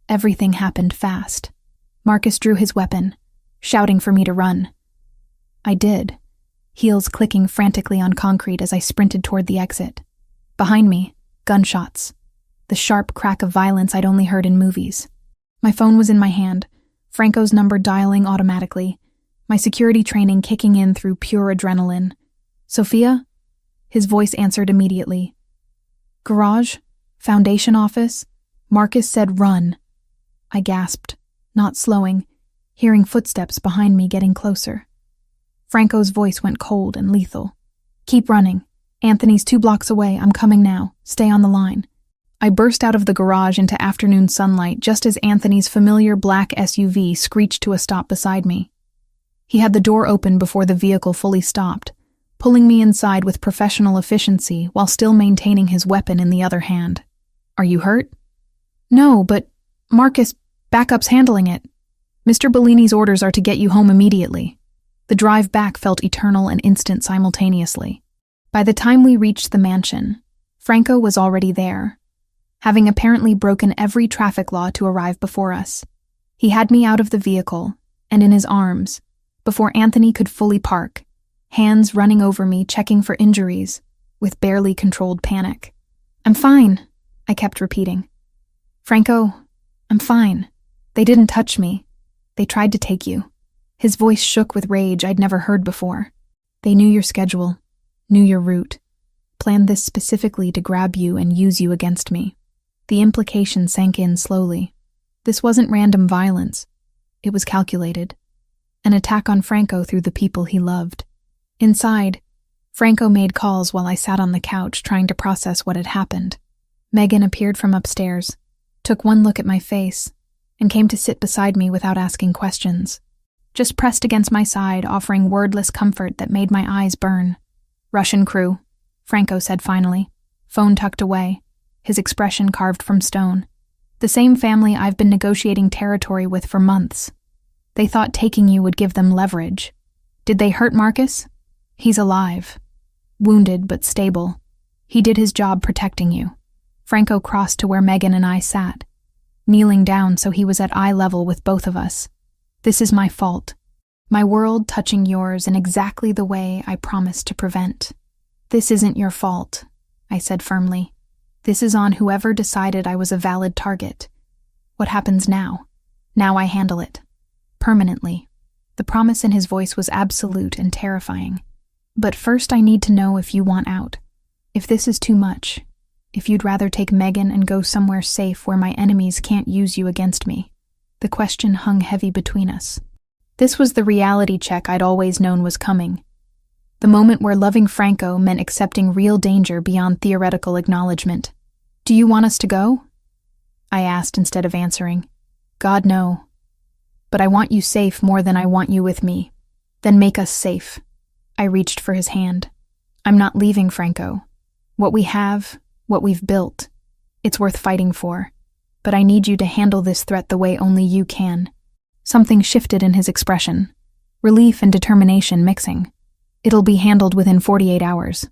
Everything happened fast. Marcus drew his weapon, shouting for me to run. I did, heels clicking frantically on concrete as I sprinted toward the exit. Behind me, gunshots. The sharp crack of violence I'd only heard in movies. My phone was in my hand, Franco's number dialing automatically, my security training kicking in through pure adrenaline. Sophia? His voice answered immediately. Garage? Foundation office? Marcus said run. I gasped, not slowing, hearing footsteps behind me getting closer. Franco's voice went cold and lethal. Keep running. Anthony's 2 blocks away. I'm coming now. Stay on the line. I burst out of the garage into afternoon sunlight just as Anthony's familiar black SUV screeched to a stop beside me. He had the door open before the vehicle fully stopped, pulling me inside with professional efficiency while still maintaining his weapon in the other hand. Are you hurt? No, but Marcus, backup's handling it. Mr. Bellini's orders are to get you home immediately. The drive back felt eternal and instant simultaneously. By the time we reached the mansion, Franco was already there, having apparently broken every traffic law to arrive before us. He had me out of the vehicle and in his arms before Anthony could fully park, hands running over me checking for injuries with barely controlled panic. I'm fine, I kept repeating. Franco, I'm fine. They didn't touch me. They tried to take you. His voice shook with rage I'd never heard before. They knew your schedule, knew your route, planned this specifically to grab you and use you against me. The implication sank in slowly. This wasn't random violence. It was calculated. An attack on Franco through the people he loved. Inside, Franco made calls while I sat on the couch trying to process what had happened. Megan appeared from upstairs, took one look at my face, and came to sit beside me without asking questions. Just pressed against my side, offering wordless comfort that made my eyes burn. Russian crew, Franco said finally, phone tucked away, his expression carved from stone. The same family I've been negotiating territory with for months. They thought taking you would give them leverage. Did they hurt Marcus? He's alive. Wounded but stable. He did his job protecting you. Franco crossed to where Megan and I sat, kneeling down so he was at eye level with both of us. This is my fault. My world touching yours in exactly the way I promised to prevent. This isn't your fault, I said firmly. This is on whoever decided I was a valid target. What happens now? Now I handle it. Permanently. The promise in his voice was absolute and terrifying. But first I need to know if you want out. If this is too much. If you'd rather take Megan and go somewhere safe where my enemies can't use you against me. The question hung heavy between us. This was the reality check I'd always known was coming. The moment where loving Franco meant accepting real danger beyond theoretical acknowledgement. Do you want us to go? I asked instead of answering. God, no. But I want you safe more than I want you with me. Then make us safe. I reached for his hand. I'm not leaving, Franco. What we have, what we've built, it's worth fighting for. But I need you to handle this threat the way only you can. Something shifted in his expression. Relief and determination mixing. It'll be handled within 48 hours.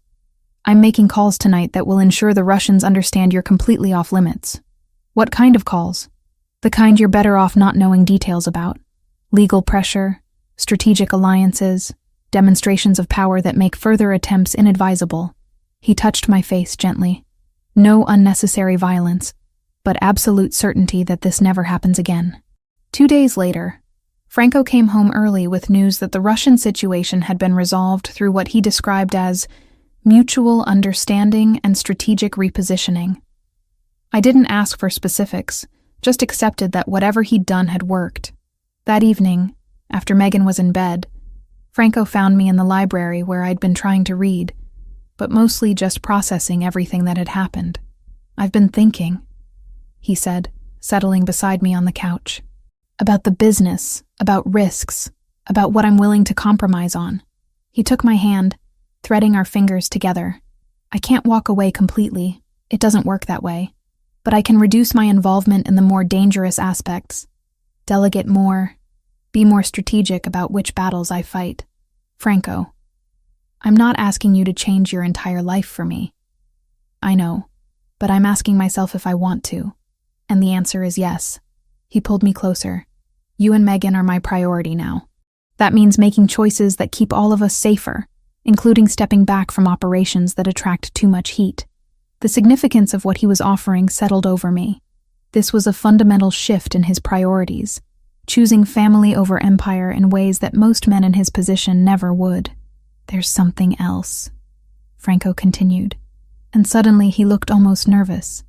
I'm making calls tonight that will ensure the Russians understand you're completely off limits. What kind of calls? The kind you're better off not knowing details about. Legal pressure, strategic alliances, demonstrations of power that make further attempts inadvisable. He touched my face gently. No unnecessary violence. but absolute certainty that this never happens again. 2 days later, Franco came home early with news that the Russian situation had been resolved through what he described as mutual understanding and strategic repositioning. I didn't ask for specifics, just accepted that whatever he'd done had worked. That evening, after Megan was in bed, Franco found me in the library where I'd been trying to read, but mostly just processing everything that had happened. "I've been thinking," he said, settling beside me on the couch. "About the business, about risks, about what I'm willing to compromise on." He took my hand, threading our fingers together. "I can't walk away completely. It doesn't work that way. But I can reduce my involvement in the more dangerous aspects, delegate more, be more strategic about which battles I fight. Franco, I'm not asking you to change your entire life for me. I know, but I'm asking myself if I want to. And the answer is yes." He pulled me closer. "You and Megan are my priority now. That means making choices that keep all of us safer, including stepping back from operations that attract too much heat." The significance of what he was offering settled over me. This was a fundamental shift in his priorities, choosing family over empire in ways that most men in his position never would. "There's something else," Franco continued, and suddenly he looked almost nervous,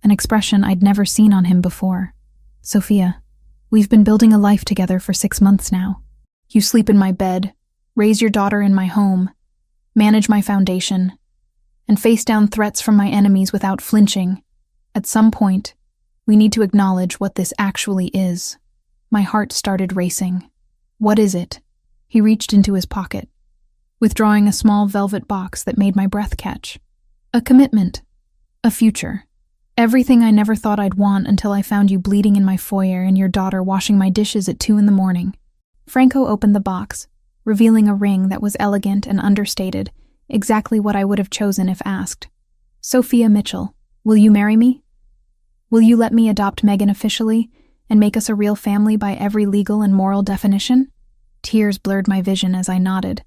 an expression I'd never seen on him before. "Sophia, we've been building a life together for 6 months now. You sleep in my bed, raise your daughter in my home, manage my foundation, and face down threats from my enemies without flinching. At some point, we need to acknowledge what this actually is." My heart started racing. "What is it?" He reached into his pocket, withdrawing a small velvet box that made my breath catch. "A commitment. A future. Everything I never thought I'd want until I found you bleeding in my foyer and your daughter washing my dishes at 2 a.m. Franco opened the box, revealing a ring that was elegant and understated, exactly what I would have chosen if asked. "Sophia Mitchell, will you marry me? Will you let me adopt Megan officially and make us a real family by every legal and moral definition?" Tears blurred my vision as I nodded,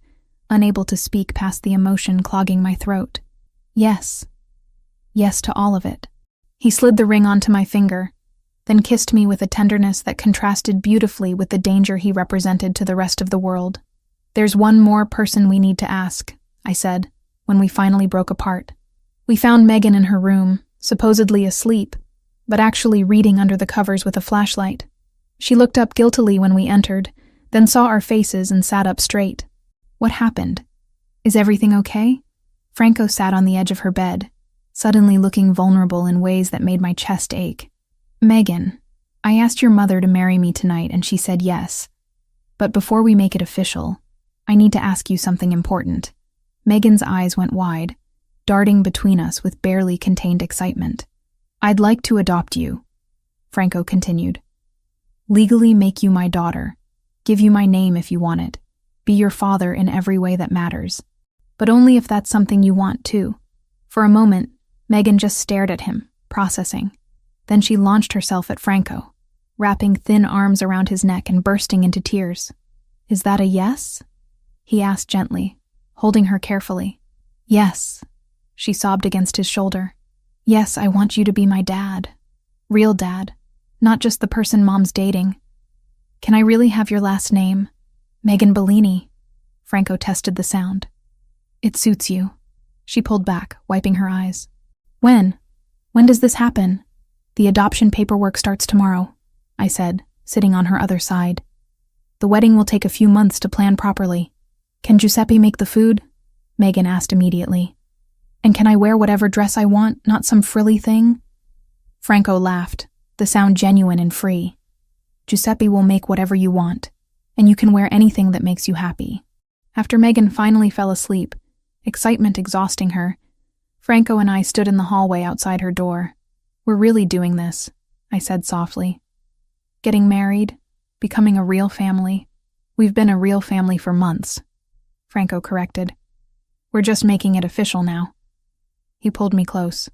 unable to speak past the emotion clogging my throat. "Yes. Yes to all of it." He slid the ring onto my finger, then kissed me with a tenderness that contrasted beautifully with the danger he represented to the rest of the world. "There's one more person we need to ask," I said, when we finally broke apart. We found Megan in her room, supposedly asleep, but actually reading under the covers with a flashlight. She looked up guiltily when we entered, then saw our faces and sat up straight. "What happened? Is everything okay?" Franco sat on the edge of her bed, suddenly looking vulnerable in ways that made my chest ache. "Megan, I asked your mother to marry me tonight and she said yes. But before we make it official, I need to ask you something important." Megan's eyes went wide, darting between us with barely contained excitement. "I'd like to adopt you," Franco continued. "Legally make you my daughter, give you my name if you want it, be your father in every way that matters. But only if that's something you want too." For a moment, Megan just stared at him, processing. Then she launched herself at Franco, wrapping thin arms around his neck and bursting into tears. "Is that a yes?" he asked gently, holding her carefully. "Yes," she sobbed against his shoulder. "Yes, I want you to be my dad. Real dad, not just the person Mom's dating. Can I really have your last name? Megan Bellini." Franco tested the sound. "It suits you." She pulled back, wiping her eyes. When does this happen?" "The adoption paperwork starts tomorrow," I said, sitting on her other side. "The wedding will take a few months to plan properly." "Can Giuseppe make the food?" Megan asked immediately. "And can I wear whatever dress I want, not some frilly thing?" Franco laughed, the sound genuine and free. "Giuseppe will make whatever you want, and you can wear anything that makes you happy." After Megan finally fell asleep, excitement exhausting her, Franco and I stood in the hallway outside her door. "We're really doing this," I said softly. "Getting married, becoming a real family. We've been a real family for months," Franco corrected. "We're just making it official now." He pulled me close.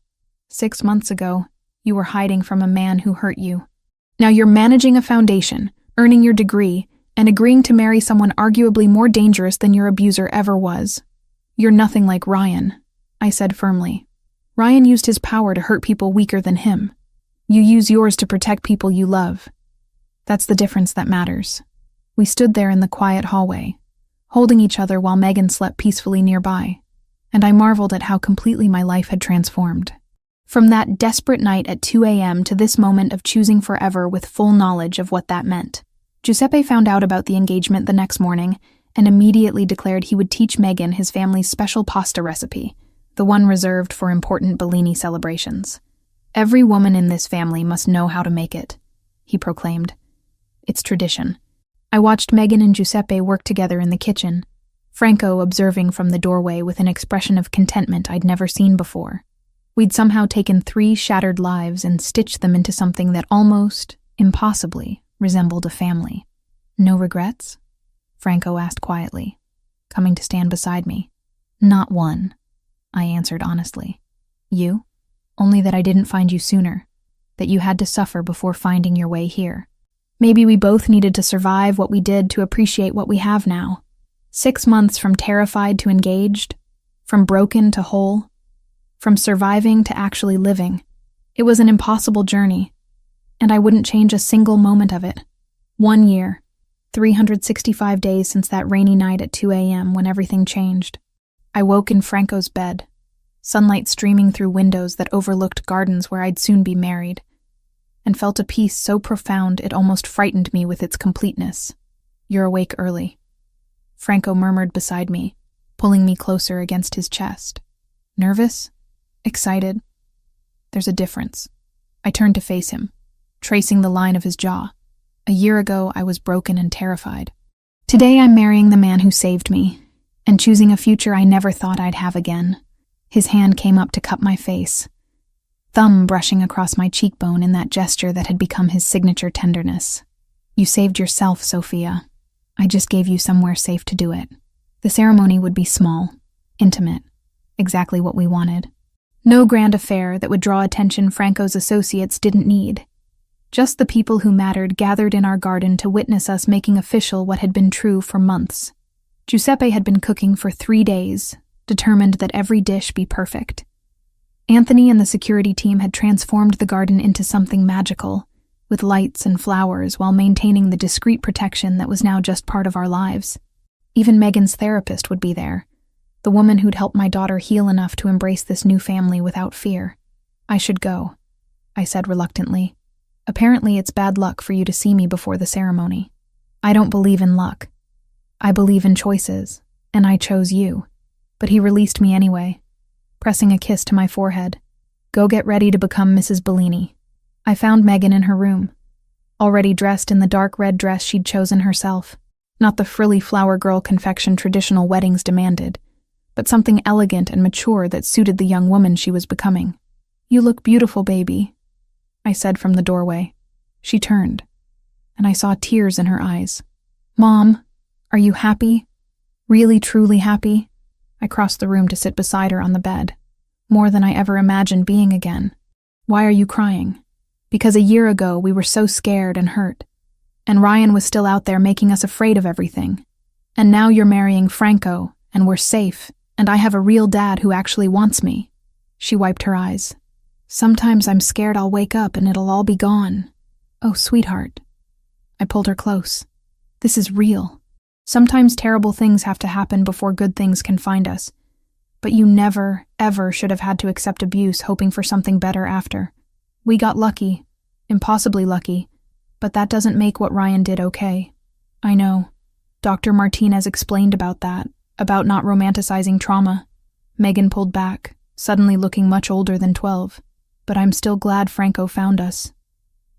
6 months ago, you were hiding from a man who hurt you. Now you're managing a foundation, earning your degree, and agreeing to marry someone arguably more dangerous than your abuser ever was. You're nothing like Ryan, I said firmly. Ryan used his power to hurt people weaker than him. You use yours to protect people you love. That's the difference that matters. We stood there in the quiet hallway, holding each other while Megan slept peacefully nearby, and I marveled at how completely my life had transformed. From that desperate night at 2 a.m. to this moment of choosing forever with full knowledge of what that meant. Giuseppe found out about the engagement the next morning and immediately declared he would teach Megan his family's special pasta recipe, the one reserved for important Bellini celebrations. Every woman in this family must know how to make it, he proclaimed. It's tradition. I watched Megan and Giuseppe work together in the kitchen, Franco observing from the doorway with an expression of contentment I'd never seen before. We'd somehow taken 3 shattered lives and stitched them into something that almost, impossibly, resembled a family. No regrets? Franco asked quietly, coming to stand beside me. Not one, I answered honestly. You? Only that I didn't find you sooner, that you had to suffer before finding your way here. Maybe we both needed to survive what we did to appreciate what we have now. 6 months from terrified to engaged, from broken to whole, from surviving to actually living. It was an impossible journey, and I wouldn't change a single moment of it. 1 year, 365 days since that rainy night at 2 a.m. when everything changed. I woke in Franco's bed, sunlight streaming through windows that overlooked gardens where I'd soon be married, and felt a peace so profound it almost frightened me with its completeness. You're awake early, Franco murmured beside me, pulling me closer against his chest. Nervous? Excited? There's a difference. I turned to face him, tracing the line of his jaw. A year ago, I was broken and terrified. Today, I'm marrying the man who saved me, and choosing a future I never thought I'd have again. His hand came up to cup my face, thumb brushing across my cheekbone in that gesture that had become his signature tenderness. You saved yourself, Sophia. I just gave you somewhere safe to do it. The ceremony would be small, intimate, exactly what we wanted. No grand affair that would draw attention Franco's associates didn't need. Just the people who mattered gathered in our garden to witness us making official what had been true for months. Giuseppe had been cooking for 3 days, determined that every dish be perfect. Anthony and the security team had transformed the garden into something magical, with lights and flowers while maintaining the discreet protection that was now just part of our lives. Even Megan's therapist would be there, the woman who'd helped my daughter heal enough to embrace this new family without fear. I should go, I said reluctantly. Apparently it's bad luck for you to see me before the ceremony. I don't believe in luck. I believe in choices, and I chose you. But he released me anyway, pressing a kiss to my forehead. Go get ready to become Mrs. Bellini. I found Megan in her room, already dressed in the dark red dress she'd chosen herself, not the frilly flower girl confection traditional weddings demanded, but something elegant and mature that suited the young woman she was becoming. You look beautiful, baby, I said from the doorway. She turned, and I saw tears in her eyes. Mom, are you happy? Really, truly happy? I crossed the room to sit beside her on the bed, more than I ever imagined being again. Why are you crying? Because a year ago we were so scared and hurt, and Ryan was still out there making us afraid of everything. And now you're marrying Franco, and we're safe, and I have a real dad who actually wants me. She wiped her eyes. Sometimes I'm scared I'll wake up and it'll all be gone. Oh, sweetheart. I pulled her close. This is real. Sometimes terrible things have to happen before good things can find us. But you never, ever should have had to accept abuse hoping for something better after. We got lucky, impossibly lucky, but that doesn't make what Ryan did okay. I know. Dr. Martinez explained about that, about not romanticizing trauma. Megan pulled back, suddenly looking much older than 12. But I'm still glad Franco found us.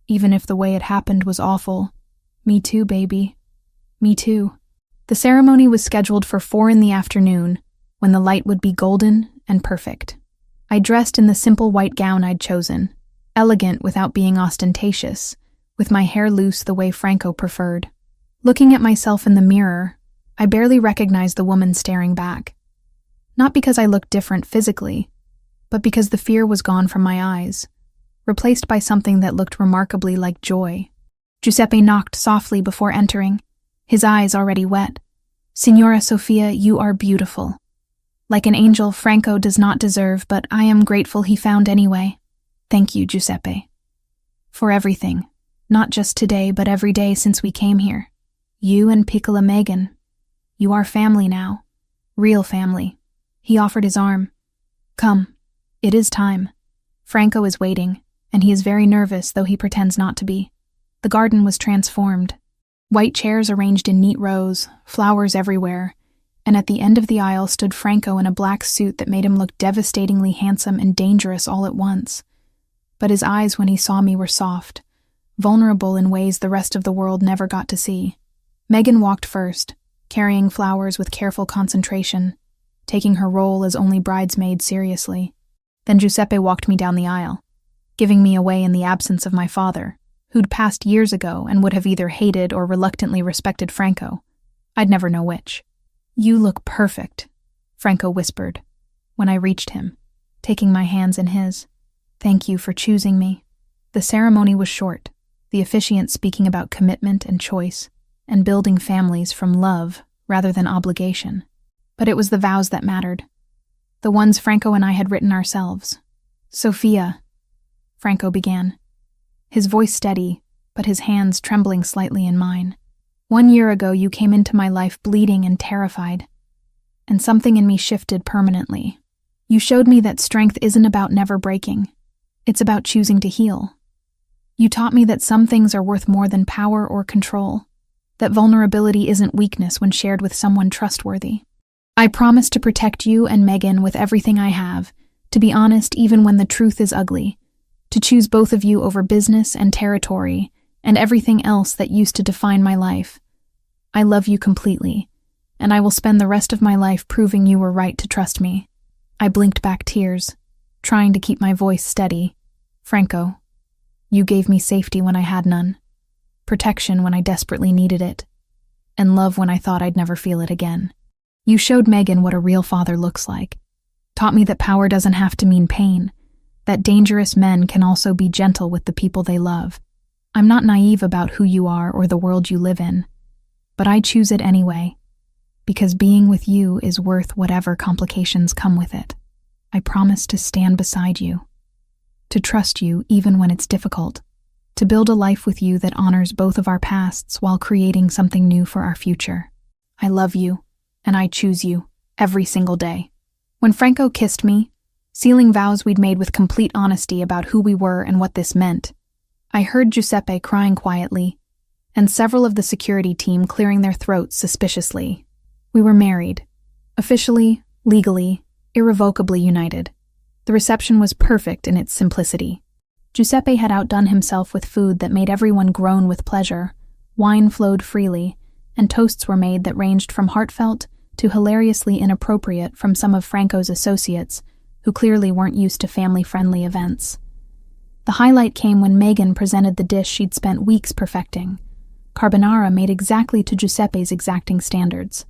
Even if the way it happened was awful. Me too, baby. Me too. The ceremony was scheduled for 4 in the afternoon, when the light would be golden and perfect. I dressed in the simple white gown I'd chosen, elegant without being ostentatious, with my hair loose the way Franco preferred. Looking at myself in the mirror, I barely recognized the woman staring back. Not because I looked different physically, but because the fear was gone from my eyes, replaced by something that looked remarkably like joy. Giuseppe knocked softly before entering, his eyes already wet. Signora Sophia, you are beautiful. Like an angel Franco does not deserve, but I am grateful he found anyway. Thank you, Giuseppe. For everything, not just today, but every day since we came here. You and Piccola Megan. You are family now. Real family. He offered his arm. Come. It is time. Franco is waiting, and he is very nervous, though he pretends not to be. The garden was transformed. White chairs arranged in neat rows, flowers everywhere, and at the end of the aisle stood Franco in a black suit that made him look devastatingly handsome and dangerous all at once. But his eyes when he saw me were soft, vulnerable in ways the rest of the world never got to see. Megan walked first, carrying flowers with careful concentration, taking her role as only bridesmaid seriously. Then Giuseppe walked me down the aisle, giving me away in the absence of my father, who'd passed years ago and would have either hated or reluctantly respected Franco. I'd never know which. You look perfect, Franco whispered, when I reached him, taking my hands in his. Thank you for choosing me. The ceremony was short, the officiant speaking about commitment and choice, and building families from love rather than obligation. But it was the vows that mattered, the ones Franco and I had written ourselves. Sophia, Franco began, his voice steady, but his hands trembling slightly in mine. 1 year ago you came into my life bleeding and terrified, and something in me shifted permanently. You showed me that strength isn't about never breaking. It's about choosing to heal. You taught me that some things are worth more than power or control, that vulnerability isn't weakness when shared with someone trustworthy. I promise to protect you and Megan with everything I have, to be honest even when the truth is ugly, to choose both of you over business and territory and everything else that used to define my life. I love you completely, and I will spend the rest of my life proving you were right to trust me. I blinked back tears, trying to keep my voice steady. Franco, you gave me safety when I had none, protection when I desperately needed it, and love when I thought I'd never feel it again. You showed Megan what a real father looks like, taught me that power doesn't have to mean pain, that dangerous men can also be gentle with the people they love. I'm not naive about who you are or the world you live in, but I choose it anyway, because being with you is worth whatever complications come with it. I promise to stand beside you, to trust you even when it's difficult, to build a life with you that honors both of our pasts while creating something new for our future. I love you, and I choose you, every single day. When Franco kissed me, sealing vows we'd made with complete honesty about who we were and what this meant, I heard Giuseppe crying quietly, and several of the security team clearing their throats suspiciously. We were married, officially, legally, irrevocably united. The reception was perfect in its simplicity. Giuseppe had outdone himself with food that made everyone groan with pleasure, wine flowed freely, and toasts were made that ranged from heartfelt to hilariously inappropriate from some of Franco's associates, who clearly weren't used to family-friendly events. The highlight came when Megan presented the dish she'd spent weeks perfecting, carbonara made exactly to Giuseppe's exacting standards.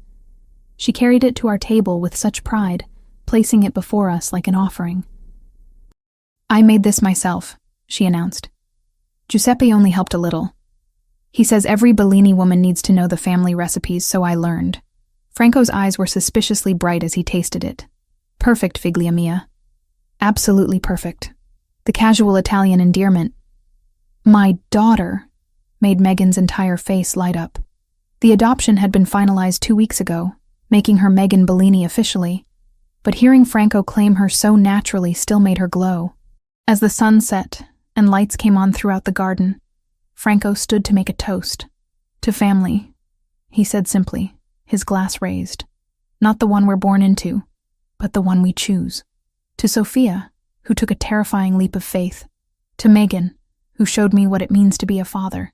She carried it to our table with such pride, placing it before us like an offering. I made this myself, she announced. Giuseppe only helped a little. He says every Bellini woman needs to know the family recipes, so I learned. Franco's eyes were suspiciously bright as he tasted it. Perfect, figlia mia. Absolutely perfect. The casual Italian endearment. My daughter, made Megan's entire face light up. The adoption had been finalized 2 weeks ago, making her Megan Bellini officially, but hearing Franco claim her so naturally still made her glow. As the sun set and lights came on throughout the garden, Franco stood to make a toast. To family, he said simply, his glass raised. Not the one we're born into, but the one we choose. To Sophia, who took a terrifying leap of faith. To Megan, who showed me what it means to be a father.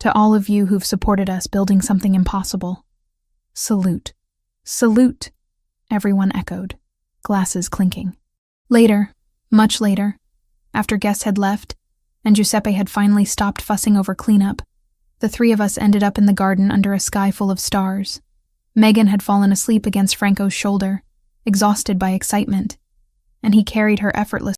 To all of you who've supported us building something impossible. Salute. Salute, everyone echoed, glasses clinking. Later, much later, after guests had left, and Giuseppe had finally stopped fussing over cleanup, the three of us ended up in the garden under a sky full of stars. Megan had fallen asleep against Franco's shoulder, exhausted by excitement, and he carried her effortlessly.